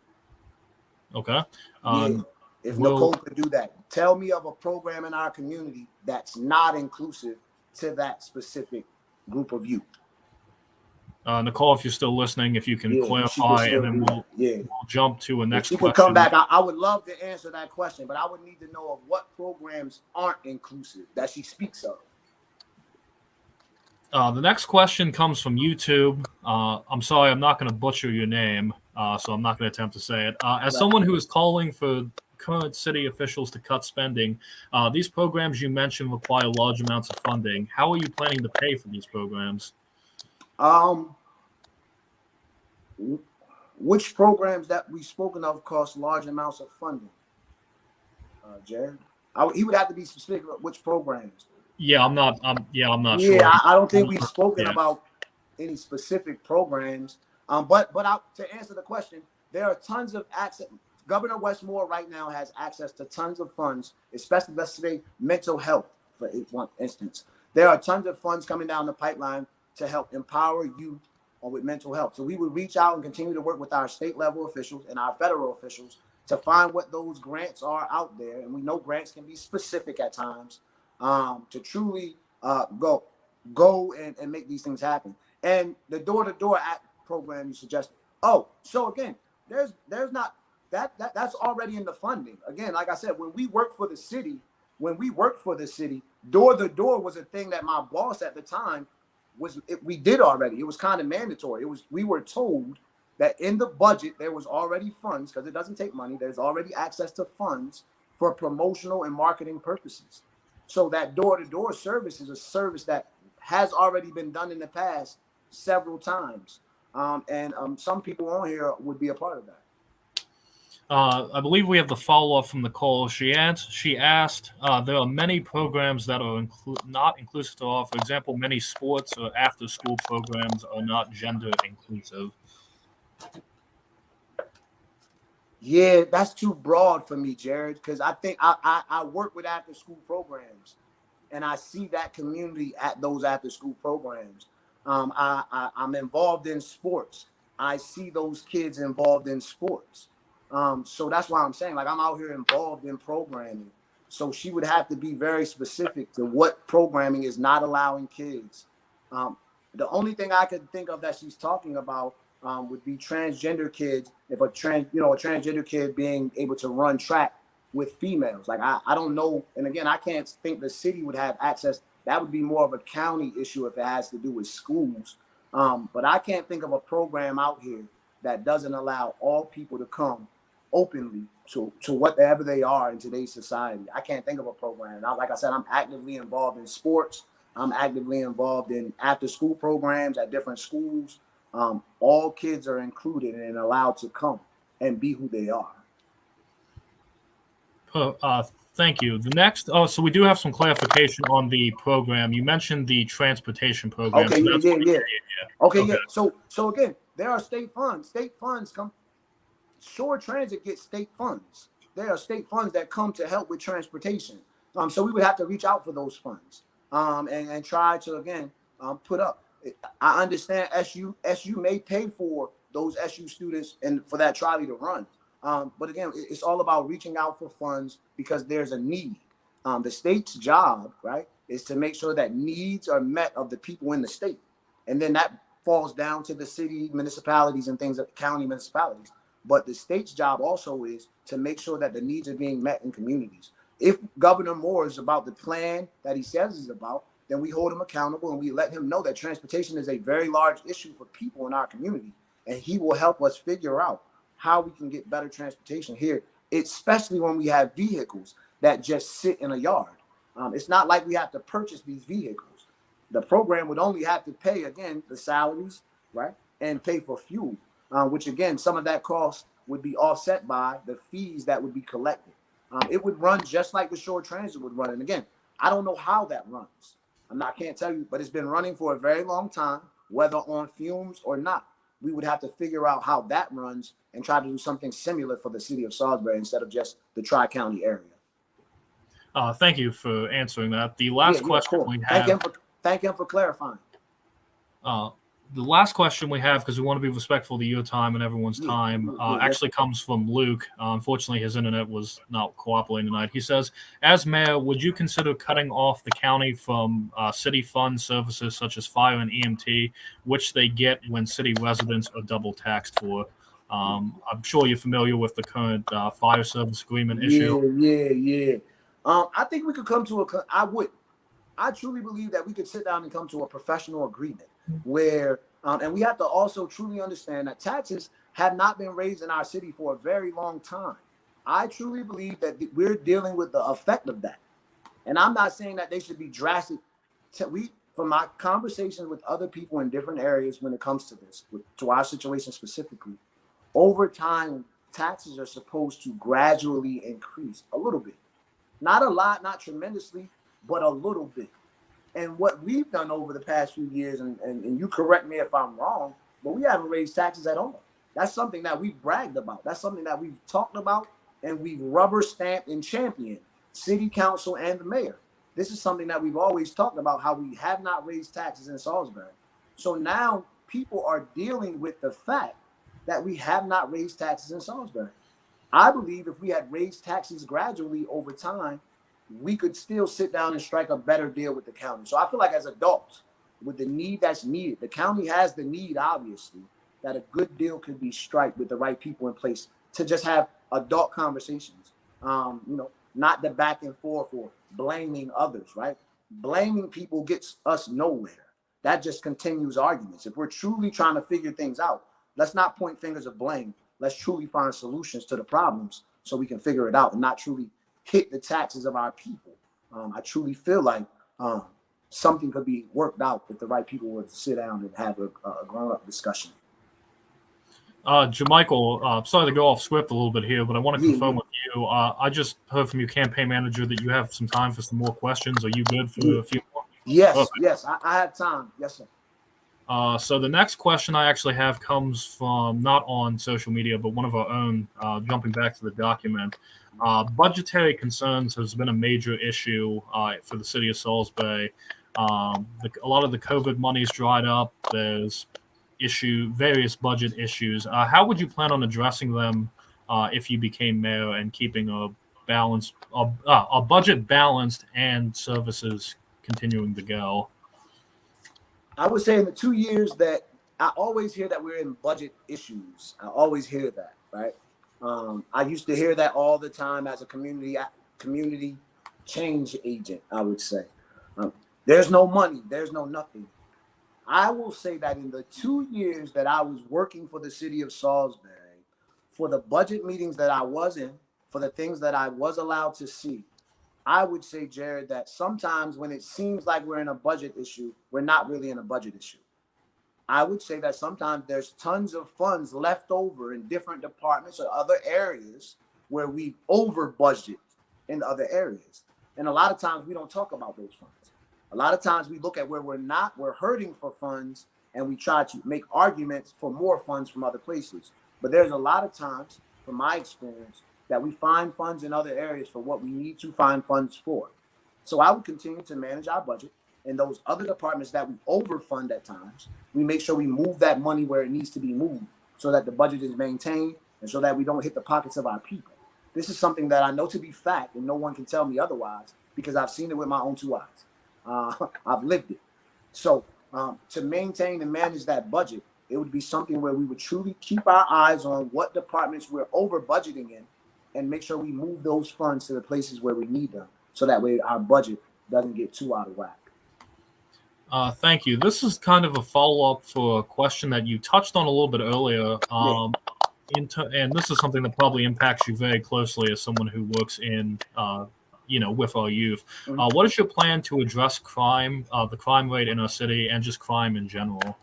Okay. Yeah. If Nicole could do that, tell me of a program in our community that's not inclusive to that specific group of youth. Nicole, if you're still listening, if you can clarify, and then we'll jump to a next question. If she could come back, I would love to answer that question, but I would need to know of what programs aren't inclusive that she speaks of. The next question comes from YouTube. I'm sorry, I'm not going to butcher your name, so I'm not going to attempt to say it. As someone who is calling for current city officials to cut spending, these programs you mentioned require large amounts of funding. How are you planning to pay for these programs? Which programs that we've spoken of cost large amounts of funding? Jared, he would have to be specific about which programs. Yeah, I'm not sure. Yeah, I don't think we've spoken about any specific programs. But to answer the question, there are tons of access. Governor Westmore right now has access to tons of funds, especially, let's say, mental health, for one instance. There are tons of funds coming down the pipeline to help empower youth with mental health. So we would reach out and continue to work with our state level officials and our federal officials to find what those grants are out there. And we know grants can be specific at times, to truly go and make these things happen. And the door-to-door program you suggested. Oh, so again, there's not that's already in the funding. Again, like I said, when we worked for the city, door-to-door was a thing that my boss at the time we did already. It was kind of mandatory. We were told that in the budget there was already funds, because it doesn't take money. There's already access to funds for promotional and marketing purposes. So that door-to-door service is a service that has already been done in the past several times. And some people on here would be a part of that. I believe we have the follow-up from Nicole. She asked, there are many programs that are not inclusive to all. For example, many sports or after-school programs are not gender inclusive. Yeah, that's too broad for me, Jared, because I think I work with after-school programs, and I see that community at those after-school programs. I'm involved in sports. I see those kids involved in sports. So that's why I'm saying, like, I'm out here involved in programming. So she would have to be very specific to what programming is not allowing kids. The only thing I could think of that she's talking about would be transgender kids. If a transgender kid being able to run track with females, like I don't know. And again, I can't think the city would have access. That would be more of a county issue if it has to do with schools. But I can't think of a program out here that doesn't allow all people to come openly to whatever they are in today's society. I can't think of a program. Like I said, I'm actively involved in sports. I'm actively involved in after-school programs at different schools. All kids are included and allowed to come and be who they are. Thank you. The next, so we do have some clarification on the program. You mentioned the transportation program. Okay, so yeah. Okay, yeah. So again, there are state funds. State funds come. Shore Transit gets state funds. There are state funds that come to help with transportation. So we would have to reach out for those funds and try to, again, put up. I understand SU may pay for those SU students and for that trolley to run. But again, it's all about reaching out for funds because there's a need. The state's job, right, is to make sure that needs are met of the people in the state. And then that falls down to the city, municipalities, and things like county municipalities. But the state's job also is to make sure that the needs are being met in communities. If Governor Moore is about the plan that he says he's about, then we hold him accountable and we let him know that transportation is a very large issue for people in our community. And he will help us figure out how we can get better transportation here, especially when we have vehicles that just sit in a yard. It's not like we have to purchase these vehicles. The program would only have to pay, again, the salaries, right, and pay for fuel. Which again, some of that cost would be offset by the fees that would be collected. It would run just like the Shore Transit would run. And again, I don't know how that runs. I can't tell you, but it's been running for a very long time, whether on fumes or not. We would have to figure out how that runs and try to do something similar for the city of Salisbury instead of just the Tri-County area. Thank you for answering that. The last question we have. Thank him for clarifying. the last question we have, because we want to be respectful of your time and everyone's time, actually comes from Luke. Unfortunately, his internet was not cooperating tonight. He says, as mayor, would you consider cutting off the county from city fund services such as fire and EMT, which they get when city residents are double taxed for? I'm sure you're familiar with the current fire service agreement issue. Yeah. I think we could come to I truly believe that we could sit down and come to a professional agreement where, and we have to also truly understand that taxes have not been raised in our city for a very long time. I truly believe that we're dealing with the effect of that. And I'm not saying that they should be drastic. From my conversations with other people in different areas when it comes to this, to our situation specifically, over time, taxes are supposed to gradually increase a little bit. Not a lot, not tremendously, but a little bit. And what we've done over the past few years, and you correct me if I'm wrong, but we haven't raised taxes at all. That's something that we've bragged about. That's something that we've talked about and we've rubber stamped and championed, city council and the mayor. This is something that we've always talked about, how we have not raised taxes in Salisbury. So now people are dealing with the fact that we have not raised taxes in Salisbury. I believe if we had raised taxes gradually over time, we could still sit down and strike a better deal with the county. So I feel like as adults, with the need that's needed, the county has the need, obviously, that a good deal could be struck with the right people in place to just have adult conversations. Not the back and forth or blaming others, right? Blaming people gets us nowhere. That just continues arguments. If we're truly trying to figure things out, let's not point fingers of blame. Let's truly find solutions to the problems so we can figure it out and not truly hit the taxes of our people. I truly feel like something could be worked out if the right people were to sit down and have a grown-up discussion. Jermichael, sorry to go off script a little bit here, but I want to confirm with you. I just heard from your campaign manager that you have some time for some more questions. Are you good for a few more? Yes, I have time. Yes, sir. So the next question I actually have comes from not on social media, but one of our own, jumping back to the document. Budgetary concerns has been a major issue for the city of Salisbury. A lot of the COVID money's dried up. There's various budget issues. How would you plan on addressing them if you became mayor and keeping a budget balanced and services continuing to go? I would say in the 2 years that I always hear that we're in budget issues. I always hear that, right? I used to hear that all the time as a community change agent, I would say. There's no money, there's no nothing. I will say that in the 2 years that I was working for the city of Salisbury, for the budget meetings that I was in, for the things that I was allowed to see, I would say, Jared, that sometimes when it seems like we're in a budget issue, we're not really in a budget issue. I would say that sometimes there's tons of funds left over in different departments or other areas where we over budget in other areas. And a lot of times we don't talk about those funds. A lot of times we look at where we're hurting for funds and we try to make arguments for more funds from other places. But there's a lot of times, from my experience, that we find funds in other areas for what we need to find funds for. So I would continue to manage our budget. In those other departments that we overfund at times, we make sure we move that money where it needs to be moved so that the budget is maintained and so that we don't hit the pockets of our people. This is something that I know to be fact and no one can tell me otherwise because I've seen it with my own 2 eyes. I've lived it. So to maintain and manage that budget, it would be something where we would truly keep our eyes on what departments we're over budgeting in and make sure we move those funds to the places where we need them so that way our budget doesn't get too out of whack. Thank you. This is kind of a follow-up for a question that you touched on a little bit earlier. And this is something that probably impacts you very closely as someone who works in, with our youth. What is your plan to address crime, the crime rate in our city, and just crime in general?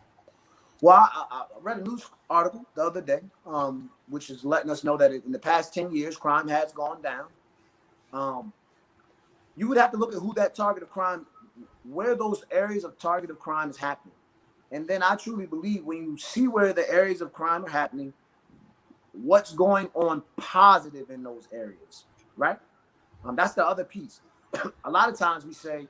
Well, I read a news article the other day, which is letting us know that in the past 10 years, crime has gone down. You would have to look at who that target of crime, where those areas of target of crime is happening. And then I truly believe when you see where the areas of crime are happening, what's going on positive in those areas, right? That's the other piece. A lot of times we say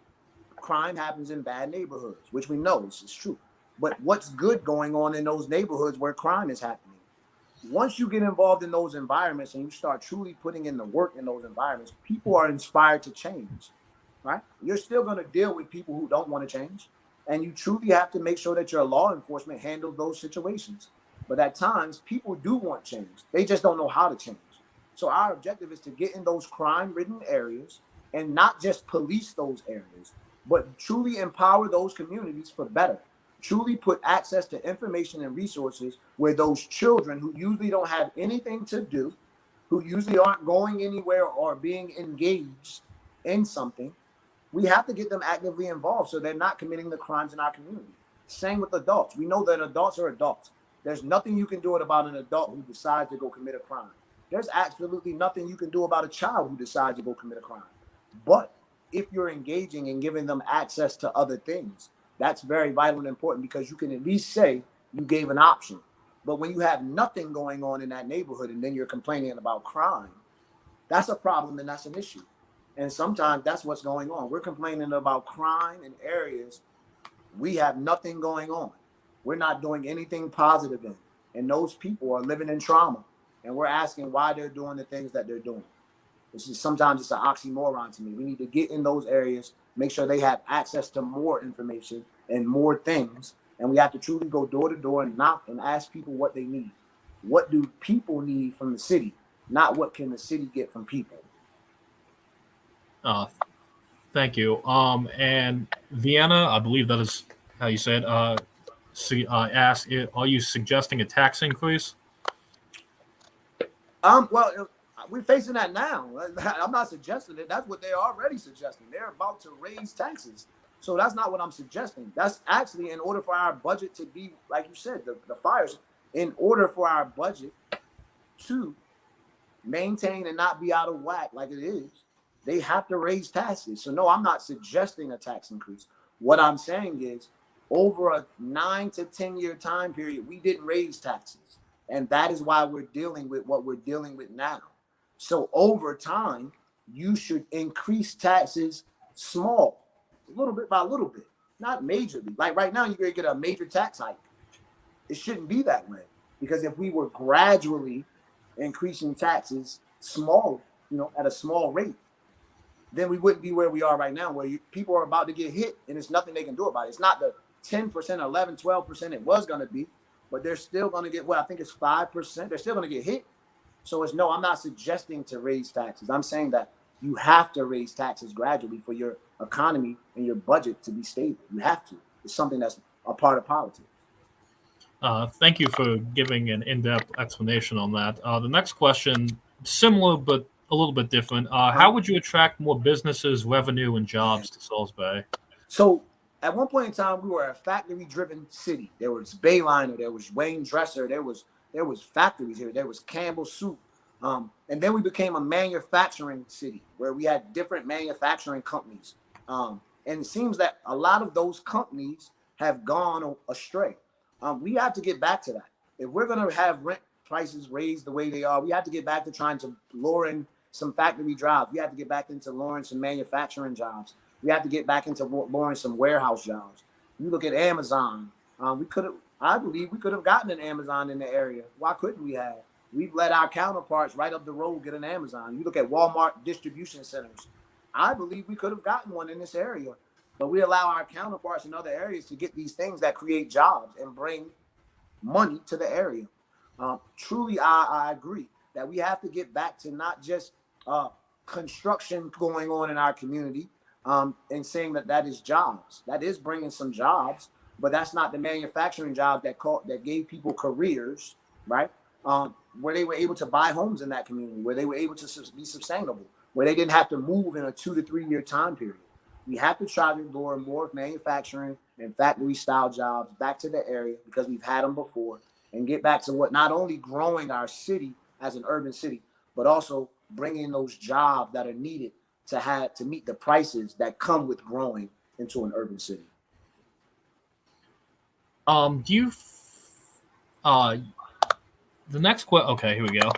crime happens in bad neighborhoods, which we know is true. but what's good going on in those neighborhoods where crime is happening. Once you get involved in those environments and you start truly putting in the work in those environments, people are inspired to change, right? You're still going to deal with people who don't want to change. And you truly have to make sure that your law enforcement handles those situations. But at times, people do want change. They just don't know how to change. So our objective is to get in those crime-ridden areas and not just police those areas, but truly empower those communities for better. Truly put access to information and resources where those children who usually don't have anything to do, who usually aren't going anywhere or being engaged in something, we have to get them actively involved so they're not committing the crimes in our community. Same with adults. We know that adults are adults. There's nothing you can do about an adult who decides to go commit a crime. There's absolutely nothing you can do about a child who decides to go commit a crime. But if you're engaging and giving them access to other things, that's very vital and important, because you can at least say you gave an option. But when you have nothing going on in that neighborhood and then you're complaining about crime, that's a problem and that's an issue. And sometimes that's what's going on. We're complaining about crime in areas we have nothing going on. We're not doing anything positive in. And those people are living in trauma. And we're asking why they're doing the things that they're doing. Sometimes it's an oxymoron to me. We need to get in those areas, make sure they have access to more information and more things. And we have to truly go door to door and knock and ask people what they need. What do people need from the city? Not what can the city get from people. Thank you. And Vienna, I believe that is how you said, asked, are you suggesting a tax increase? Well, we're facing that now. I'm not suggesting it. That's what they're already suggesting. They're about to raise taxes. So that's not what I'm suggesting. That's actually in order for our budget to be, like you said, the fires, in order for our budget to maintain and not be out of whack like it is, they have to raise taxes. So no, I'm not suggesting a tax increase. What I'm saying is, over a 9 to 10 year time period, we didn't raise taxes. And that is why we're dealing with what we're dealing with now. So over time, you should increase taxes small, little bit by little bit, not majorly. Like right now, you're going to get a major tax hike. It shouldn't be that way, because if we were gradually increasing taxes small, at a small rate, then we wouldn't be where we are right now, where people are about to get hit and there's nothing they can do about it. It's not the 10%, 11, 12% it was going to be, but they're still going to get, I think it's 5%. They're still going to get hit. So no, I'm not suggesting to raise taxes. I'm saying that you have to raise taxes gradually for your economy and your budget to be stable. You have to. It's something that's a part of politics. Thank you for giving an in-depth explanation on that. The next question, similar but a little bit different. How would you attract more businesses, revenue, and jobs to Salisbury? So at one point in time, we were a factory-driven city. There was Bayliner, there was Wayne Dresser, there was factories here, there was Campbell Soup. And then we became a manufacturing city where we had different manufacturing companies. And it seems that a lot of those companies have gone astray. We have to get back to that. If we're going to have rent prices raised the way they are, we have to get back to trying to lure in some factory jobs. We have to get back into luring some manufacturing jobs. We have to get back into luring some warehouse jobs. You look at Amazon. I believe we could have gotten an Amazon in the area. Why couldn't we have? We've let our counterparts right up the road get an Amazon. You look at Walmart distribution centers. I believe we could have gotten one in this area, but we allow our counterparts in other areas to get these things that create jobs and bring money to the area. Truly, I agree that we have to get back to not just construction going on in our community and saying that is jobs. That is bringing some jobs, but that's not the manufacturing jobs that gave people careers, right? Where they were able to buy homes in that community, where they were able to be sustainable, where they didn't have to move in a 2 to 3 year time period. We have to try to lure more manufacturing and factory style jobs back to the area, because we've had them before, and get back to what not only growing our city as an urban city, but also bringing those jobs that are needed to meet the prices that come with growing into an urban city. The next question. Okay, here we go.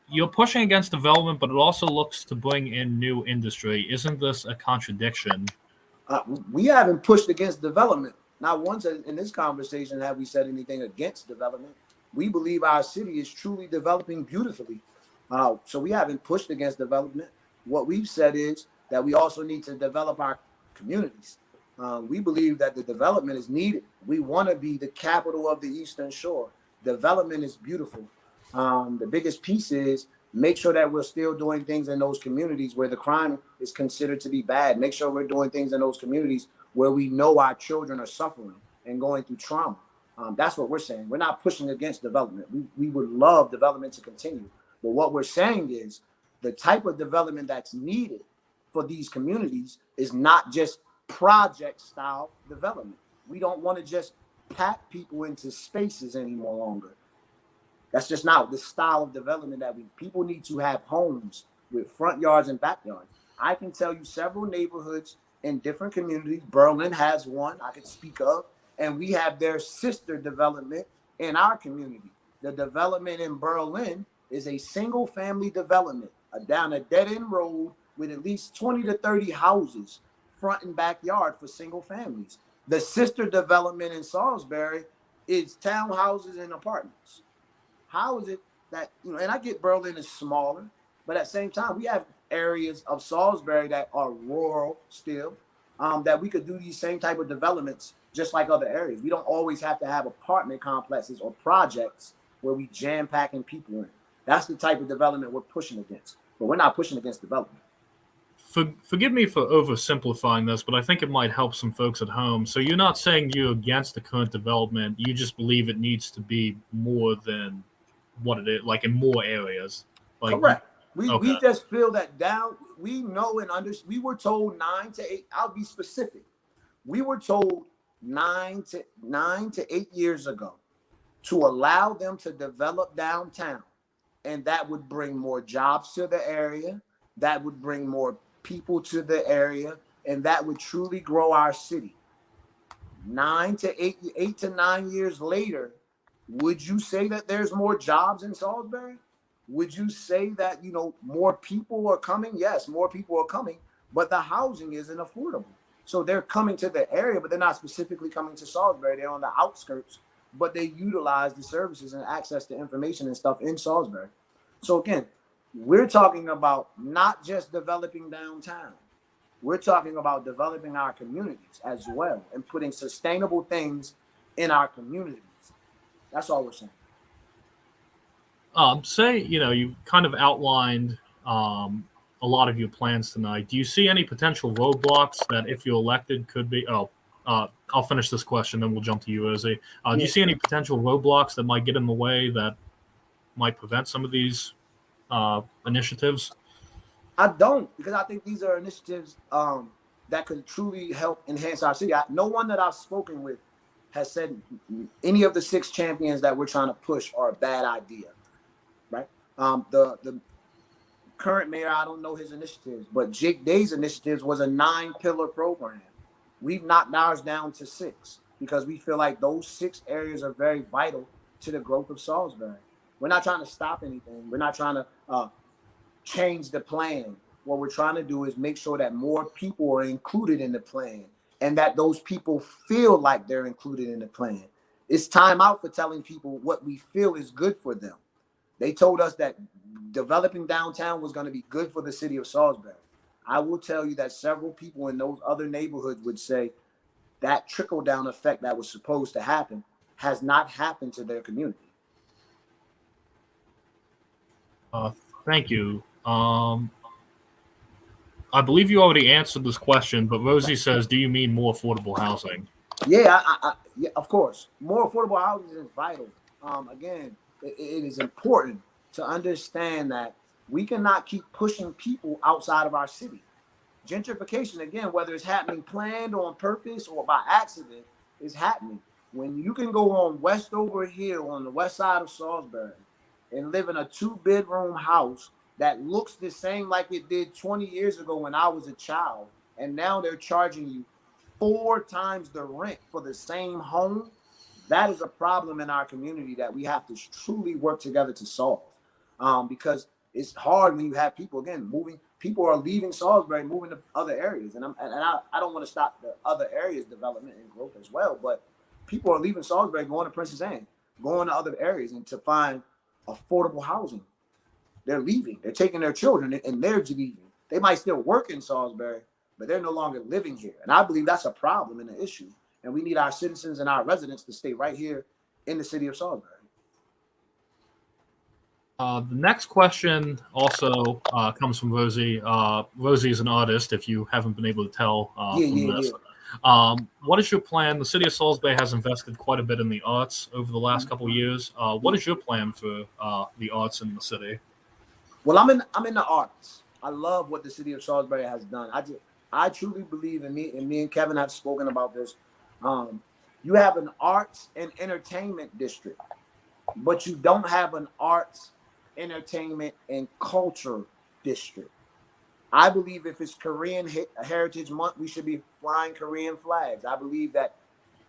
You're pushing against development, but it also looks to bring in new industry. Isn't this a contradiction? We haven't pushed against development. not once in this conversation have we said anything against development. We believe our city is truly developing beautifully. So we haven't pushed against development. What we've said is that we also need to develop our communities. We believe that the development is needed. We want to be the capital of the Eastern Shore. Development is beautiful. The biggest piece is make sure that we're still doing things in those communities where the crime is considered to be bad. Make sure we're doing things in those communities where we know our children are suffering and going through trauma. That's what we're saying. We're not pushing against development. We would love development to continue. But what we're saying is the type of development that's needed for these communities is not just project style development. We don't want to just pack people into spaces anymore longer. That's just not the style of development that people need to have homes with front yards and backyards. I can tell you several neighborhoods in different communities. Berlin has one I could speak of, and we have their sister development in our community. The development in Berlin is a single family development down a dead end road with at least 20 to 30 houses, front and backyard for single families. The sister development in Salisbury is townhouses and apartments. How is it that, and I get Berlin is smaller, but at the same time, we have areas of Salisbury that are rural still, that we could do these same type of developments just like other areas. We don't always have to have apartment complexes or projects where we jam packing people in. That's the type of development we're pushing against, but we're not pushing against development. Forgive me for oversimplifying this, but I think it might help some folks at home. So you're not saying you're against the current development. You just believe it needs to be more than what it is, like in more areas. Correct. We just feel that we know and understand. We were told 9 to 8. I'll be specific. We were told 9 to 8 years ago to allow them to develop downtown, and that would bring more jobs to the area. That would bring more people to the area, and that would truly grow our city. 8 to 9 years later, would you say that there's more jobs in Salisbury? Would you say that, more people are coming? Yes, more people are coming, but the housing isn't affordable. So they're coming to the area, but they're not specifically coming to Salisbury. They're on the outskirts, but they utilize the services and access to information and stuff in Salisbury. So again, we're talking about not just developing downtown. We're talking about developing our communities as well and putting sustainable things in our communities. That's all we're saying. You kind of outlined a lot of your plans tonight. Do you see any potential roadblocks that, if you're elected, could be? I'll finish this question, then we'll jump to you, Ozzy. Do you see any potential roadblocks that might get in the way that might prevent some of these initiatives? I don't, because I think these are initiatives that could truly help enhance our city. No one that I've spoken with has said any of the 6 champions that we're trying to push are a bad idea, right? The current mayor, I don't know his initiatives, but Jake Day's initiatives was a 9-pillar program. We've knocked ours down to 6 because we feel like those 6 areas are very vital to the growth of Salisbury. We're not trying to stop anything. We're not trying to change the plan. What we're trying to do is make sure that more people are included in the plan and that those people feel like they're included in the plan. It's time out for telling people what we feel is good for them. They told us that developing downtown was going to be good for the city of Salisbury. I will tell you that several people in those other neighborhoods would say that trickle-down effect that was supposed to happen has not happened to their community. Thank you. I believe you already answered this question, but Rosie says, do you mean more affordable housing? Yeah, yeah, of course. More affordable housing is vital. Again, it is important to understand that we cannot keep pushing people outside of our city. Gentrification, again, whether it's happening planned or on purpose or by accident, is happening. When you can go on Westover Hill on the west side of Salisbury and live in a 2-bedroom house that looks the same like it did 20 years ago when I was a child, and now they're charging you 4 times the rent for the same home, that is a problem in our community that we have to truly work together to solve. Because it's hard when you have people again moving. People are leaving Salisbury, moving to other areas, and I don't want to stop the other areas' development and growth as well. But people are leaving Salisbury, going to Princess Anne, going to other areas, and to find affordable housing. They're leaving. They're taking their children, and they're leaving. They might still work in Salisbury, but they're no longer living here. And I believe that's a problem and an issue. And we need our citizens and our residents to stay right here in the city of Salisbury. The next question also comes from Rosie. Rosie is an artist, if you haven't been able to tell from this. What is your plan? The city of Salisbury has invested quite a bit in the arts over the last couple of years. What is your plan for the arts in the city? Well, I'm in the arts. I love what the city of Salisbury has done. I truly believe in me and Kevin have spoken about this. You have an arts and entertainment district, but you don't have an arts, entertainment, and culture district. I believe if it's Korean Heritage Month, we should be flying Korean flags. I believe that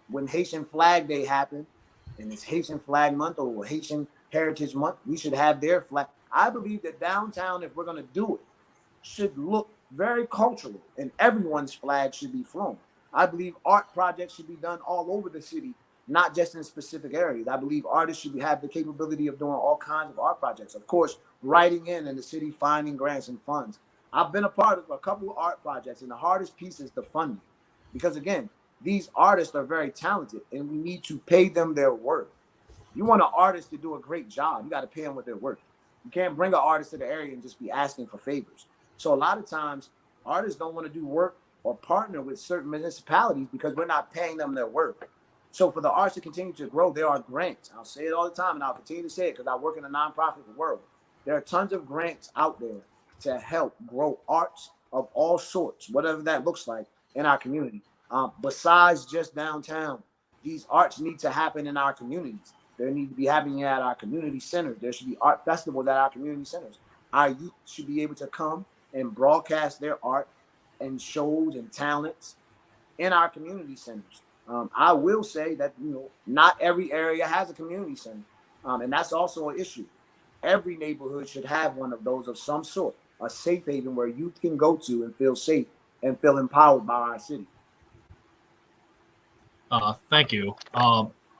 when Haitian Flag Day happened, and it's Haitian Flag Month or Haitian Heritage Month, we should have their flag. I believe that downtown, if we're going to do it, should look very cultural, and everyone's flag should be flown. I believe art projects should be done all over the city, not just in specific areas. I believe artists should have the capability of doing all kinds of art projects. Of course, writing in the city, finding grants and funds. I've been a part of a couple of art projects, and the hardest piece is the funding. Because again, these artists are very talented, and we need to pay them their worth. You want an artist to do a great job, you got to pay them what they're worth. You can't bring an artist to the area and just be asking for favors. So a lot of times, artists don't want to do work or partner with certain municipalities because we're not paying them their work. So for the arts to continue to grow, there are grants. I'll say it all the time, and I'll continue to say it because I work in the nonprofit world. There are tons of grants out there to help grow arts of all sorts, whatever that looks like in our community. Besides just downtown, these arts need to happen in our communities. They need to be happening at our community centers. There should be art festivals at our community centers. Our youth should be able to come and broadcast their art and shows and talents in our community centers. I will say that, not every area has a community center. And that's also an issue. Every neighborhood should have one of those of some sort, a safe haven where youth can go to and feel safe and feel empowered by our city. Thank you.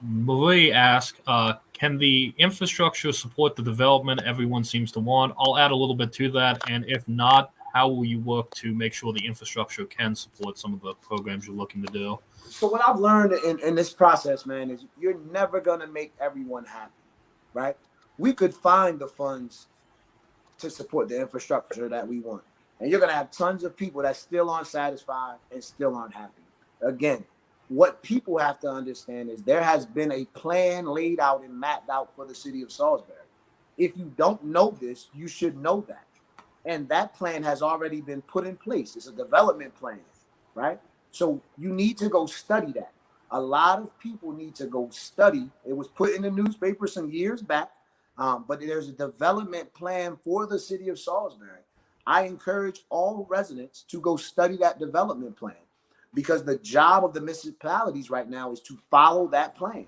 Marie asked, can the infrastructure support the development everyone seems to want? I'll add a little bit to that. And if not, how will you work to make sure the infrastructure can support some of the programs you're looking to do? So what I've learned in this process, man, is you're never going to make everyone happy, right? We could find the funds to support the infrastructure that we want. And you're going to have tons of people that still aren't satisfied and still aren't happy. Again, what people have to understand is there has been a plan laid out and mapped out for the city of Salisbury. If you don't know this, you should know that. And that plan has already been put in place. It's a development plan, right? So you need to go study that. A lot of people need to go study. It was put in the newspaper some years back, but there's a development plan for the city of Salisbury. I encourage all residents to go study that development plan because the job of the municipalities right now is to follow that plan,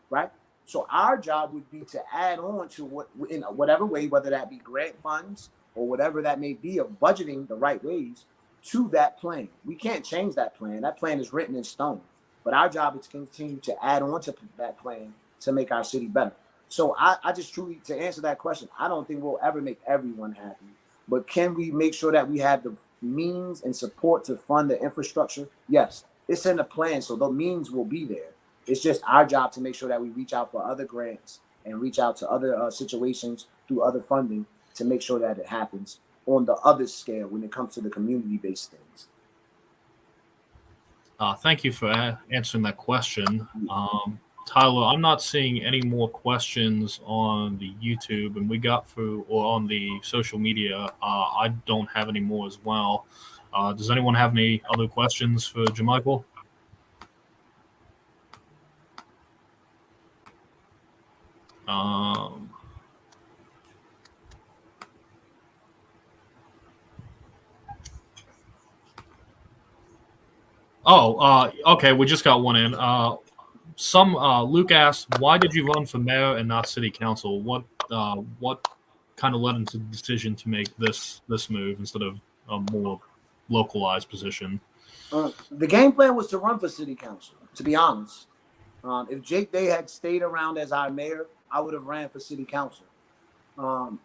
right? So our job would be to add on to what, in whatever way, whether that be grant funds or whatever that may be, of budgeting the right ways to that plan. We can't change that plan. That plan is written in stone. But our job is to continue to add on to that plan to make our city better. So I just truly, to answer that question, I don't think we'll ever make everyone happy. But can we make sure that we have the means and support to fund the infrastructure? Yes, it's in the plan, so the means will be there. It's just our job to make sure that we reach out for other grants and reach out to other situations through other funding to make sure that it happens on the other scale when it comes to the community-based things. Thank you for answering that question. Tyler, I'm not seeing any more questions on the YouTube, and we got through, or on the social media. I don't have any more as well. Does anyone have any other questions for Jermichael? Okay, we just got one in. Luke asked, why did you run for mayor and not city council? What kind of led into the decision to make this move instead of a more localized position? The game plan was to run for city council, to be honest. If Jake Day had stayed around as our mayor, I would have ran for city council. I'm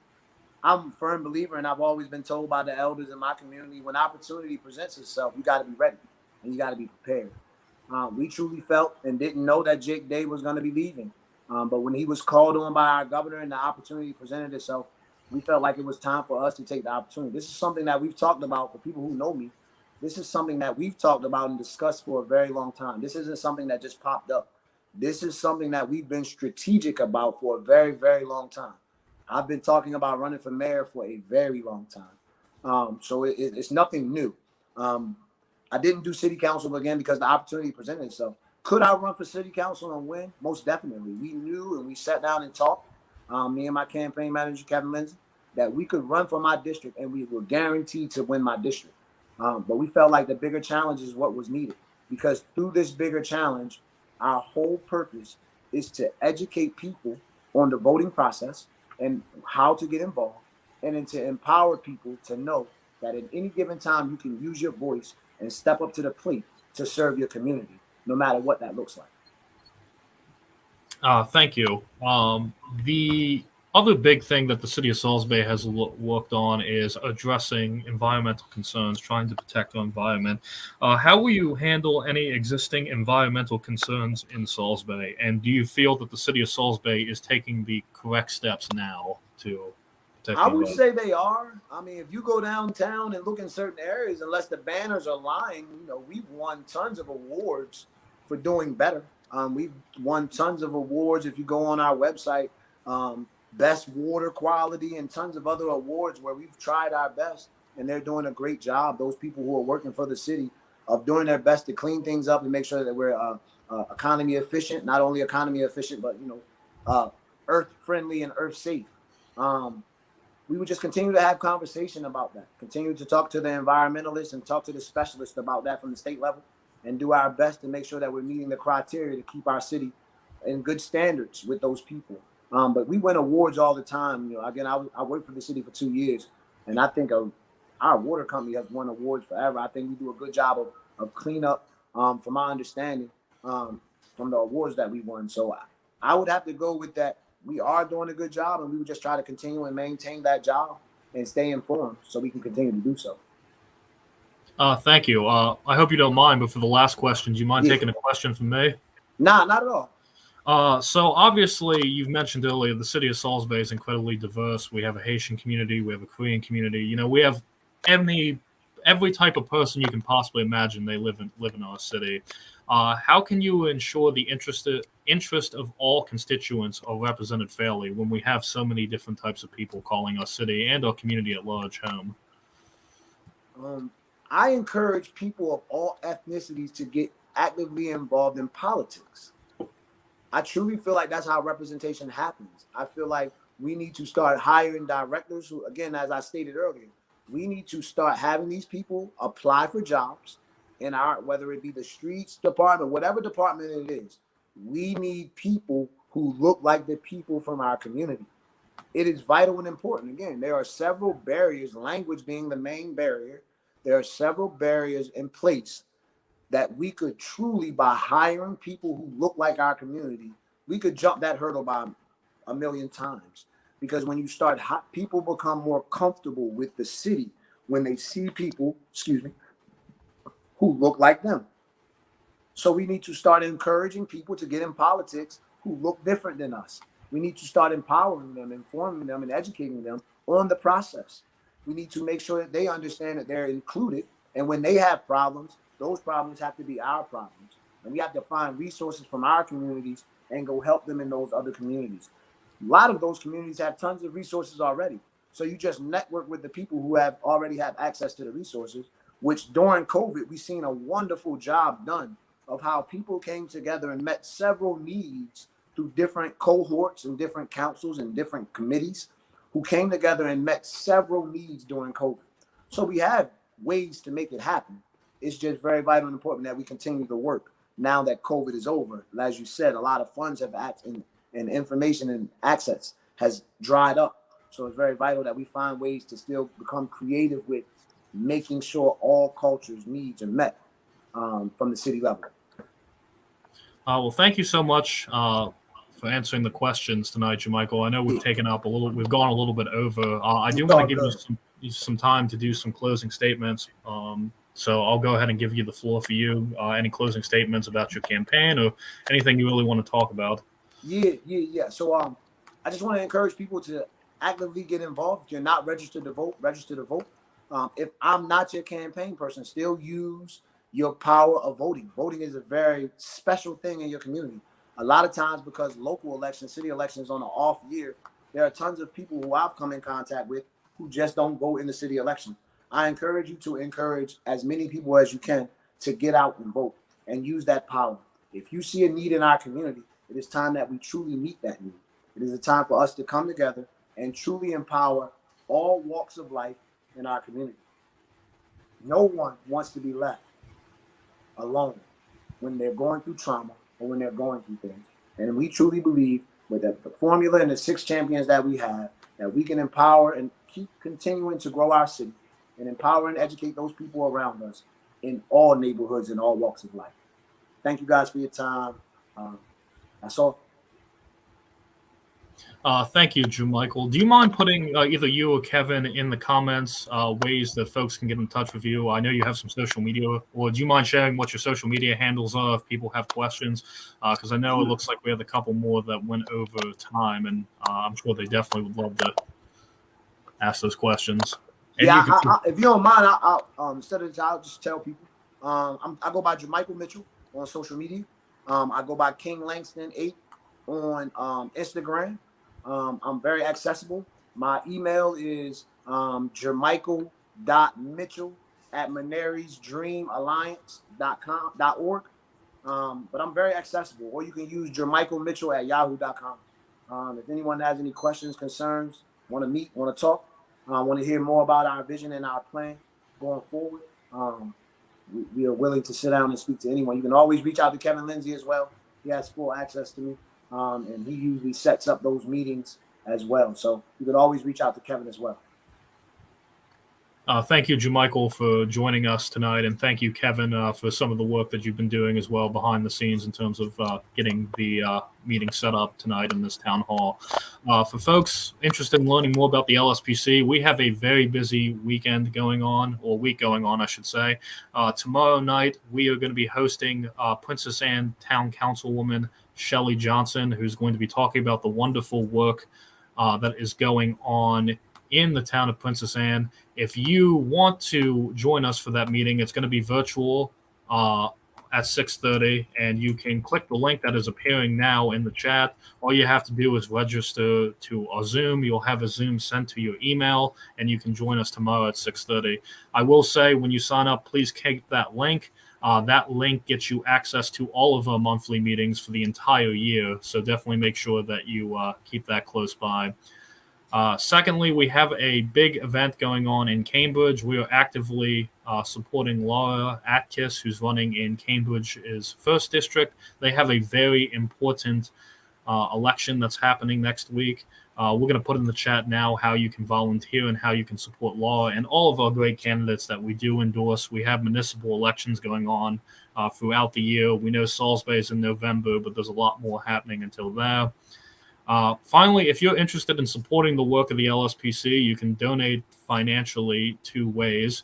a firm believer, and I've always been told by the elders in my community, when opportunity presents itself, you got to be ready and you got to be prepared. We truly felt and didn't know that Jake Day was going to be leaving. But when he was called on by our governor and the opportunity presented itself, we felt like it was time for us to take the opportunity. This is something that we've talked about. For people who know me, this is something that we've talked about and discussed for a very long time. This isn't something that just popped up. This is something that we've been strategic about for a very, very long time. I've been talking about running for mayor for a very long time. So it's nothing new. I didn't do city council again because the opportunity presented itself. Could I run for city council and win? Most definitely. We knew and we sat down and talked, me and my campaign manager, Kevin Lindsay, that we could run for my district and we were guaranteed to win my district. But we felt like the bigger challenge is what was needed, because through this bigger challenge, our whole purpose is to educate people on the voting process and how to get involved, and then to empower people to know that at any given time you can use your voice and step up to the plate to serve your community, no matter what that looks like. Thank you. The other big thing that the city of Salisbury has worked on is addressing environmental concerns, trying to protect our environment. How will you handle any existing environmental concerns in Salisbury? And do you feel that the city of Salisbury is taking the correct steps now to protect I would say they are. I mean, if you go downtown and look in certain areas, unless the banners are lying, we've won tons of awards for doing better. We've won tons of awards. If you go on our website, best water quality and tons of other awards where we've tried our best, and they're doing a great job. Those people who are working for the city of doing their best to clean things up and make sure that we're economy efficient, not only economy efficient, but earth friendly and earth safe. We would just continue to have conversation about that, continue to talk to the environmentalists and talk to the specialists about that from the state level, and do our best to make sure that we're meeting the criteria to keep our city in good standards with those people. But we win awards all the time. Again, I worked for the city for 2 years, and I think our water company has won awards forever. I think we do a good job of cleanup, from my understanding, from the awards that we won. So I would have to go with that. We are doing a good job, and we would just try to continue and maintain that job and stay informed so we can continue to do so. Thank you. I hope you don't mind, but for the last question, do you mind taking a question from me? Nah, not at all. So obviously, you've mentioned earlier, the city of Salisbury is incredibly diverse. We have a Haitian community, we have a Korean community. We have every type of person you can possibly imagine. They live in our city. How can you ensure the interest of all constituents are represented fairly when we have so many different types of people calling our city and our community at large home? I encourage people of all ethnicities to get actively involved in politics. I truly feel like that's how representation happens. I feel like we need to start hiring directors who, again, as I stated earlier, we need to start having these people apply for jobs in whether it be the streets department, whatever department it is. We need people who look like the people from our community. It is vital and important. Again, there are several barriers, language being the main barrier. There are several barriers in place that we could truly, by hiring people who look like our community, we could jump that hurdle by 1,000,000 times. Because when you start, people become more comfortable with the city when they see people, who look like them. So we need to start encouraging people to get in politics who look different than us. We need to start empowering them, informing them, and educating them on the process. We need to make sure that they understand that they're included. And when they have problems, those problems have to be our problems. And we have to find resources from our communities and go help them in those other communities. A lot of those communities have tons of resources already. So you just network with the people who already have access to the resources, which during COVID, we've seen a wonderful job done of how people came together and met several needs through different cohorts and different councils and different committees who came together and met several needs during COVID. So we have ways to make it happen. It's just very vital and important that we continue to work now that COVID is over. As you said, a lot of funds have and information and access has dried up. So it's very vital that we find ways to still become creative with making sure all cultures' needs are met from the city level. Well, thank you so much for answering the questions tonight, Jermichael. I know we've gone a little bit over. I do want to give you some time to do some closing statements. So I'll go ahead and give you the floor for you. Any closing statements about your campaign or anything you really want to talk about? Yeah. So I just want to encourage people to actively get involved. If you're not registered to vote, register to vote. If I'm not your campaign person, still use your power of voting. Voting is a very special thing in your community. A lot of times, because local elections, city elections on an off year, there are tons of people who I've come in contact with who just don't vote in the city election. I encourage you to encourage as many people as you can to get out and vote and use that power. If you see a need in our community, it is time that we truly meet that need. It is a time for us to come together and truly empower all walks of life in our community. No one wants to be left alone when they're going through trauma or when they're going through things. And we truly believe with the formula and the 6 champions that we have, that we can empower and keep continuing to grow our city and empower and educate those people around us in all neighborhoods and all walks of life. Thank you guys for your time. That's all. Thank you, Jermichael. Do you mind putting either you or Kevin in the comments ways that folks can get in touch with you? I know you have some social media, or do you mind sharing what your social media handles are if people have questions? Because I know it looks like we have a couple more that went over time, and I'm sure they definitely would love to ask those questions. And if you don't mind, instead of I'll just tell people. I go by Jermichael Mitchell on social media. I go by King Langston 8 on Instagram. I'm very accessible. My email is jermichael.mitchell@Maneri'sDreamAlliance.org. But I'm very accessible. Or you can use jermichaelmitchell@yahoo.com. If anyone has any questions, concerns, want to meet, want to talk, want to hear more about our vision and our plan going forward, we are willing to sit down and speak to anyone. You can always reach out to Kevin Lindsay as well. He has full access to me. And he usually sets up those meetings as well. So you can always reach out to Kevin as well. Thank you, Jermichael, for joining us tonight. And thank you, Kevin, for some of the work that you've been doing as well behind the scenes in terms of getting the meeting set up tonight in this town hall. For folks interested in learning more about the LSPC, we have a very busy weekend going on, or week going on, I should say. Tomorrow night, we are going to be hosting Princess Anne Town Councilwoman Shelley Johnson, who's going to be talking about the wonderful work that is going on in the town of Princess Anne. If you want to join us for that meeting, it's going to be virtual at 6:30, and you can click the link that is appearing now in the chat. All you have to do is register to a Zoom. You'll have a Zoom sent to your email, and you can join us tomorrow at 6:30. I will say, when you sign up, please keep that link. That link gets you access to all of our monthly meetings for the entire year, so definitely make sure that you keep that close by. Secondly, we have a big event going on in Cambridge. We are actively supporting Laura Atkiss, who's running in Cambridge's 1st District. They have a very important election that's happening next week. We're going to put in the chat now how you can volunteer and how you can support Laura and all of our great candidates that we do endorse. We have municipal elections going on throughout the year. We know Salisbury is in November, but there's a lot more happening until there. Finally, if you're interested in supporting the work of the LSPC, you can donate financially 2 ways.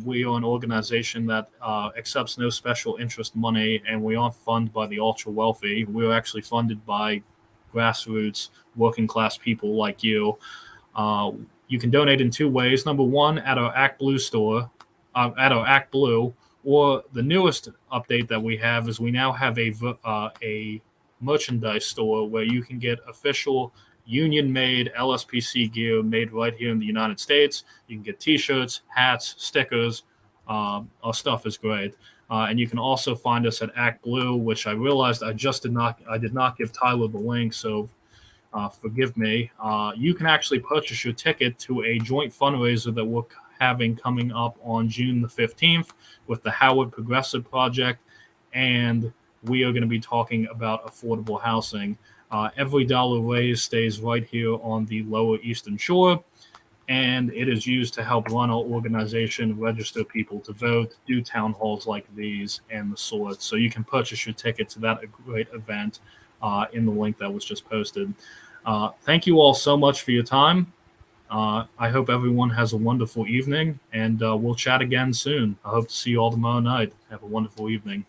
We are an organization that accepts no special interest money, and we aren't funded by the ultra wealthy. We're actually funded by grassroots working class people like you. You can donate in 2 ways. Number one, at our Act Blue store, at our Act Blue, or the newest update that we have is we now have a merchandise store where you can get official union-made LSPC gear made right here in the United States. You can get T-shirts, hats, stickers. Our stuff is great. And you can also find us at Act Blue, which I realized I did not give Tyler the link, so forgive me. You can actually purchase your ticket to a joint fundraiser that we're having coming up on June the 15th with the Howard Progressive Project, and we are going to be talking about affordable housing. Every dollar raised stays right here on the Lower Eastern Shore, and it is used to help run our organization, register people to vote, do town halls like these, and the sort. So you can purchase your ticket to that great event in the link that was just posted. Thank you all so much for your time. I hope everyone has a wonderful evening, and we'll chat again soon. I hope to see you all tomorrow night. Have a wonderful evening.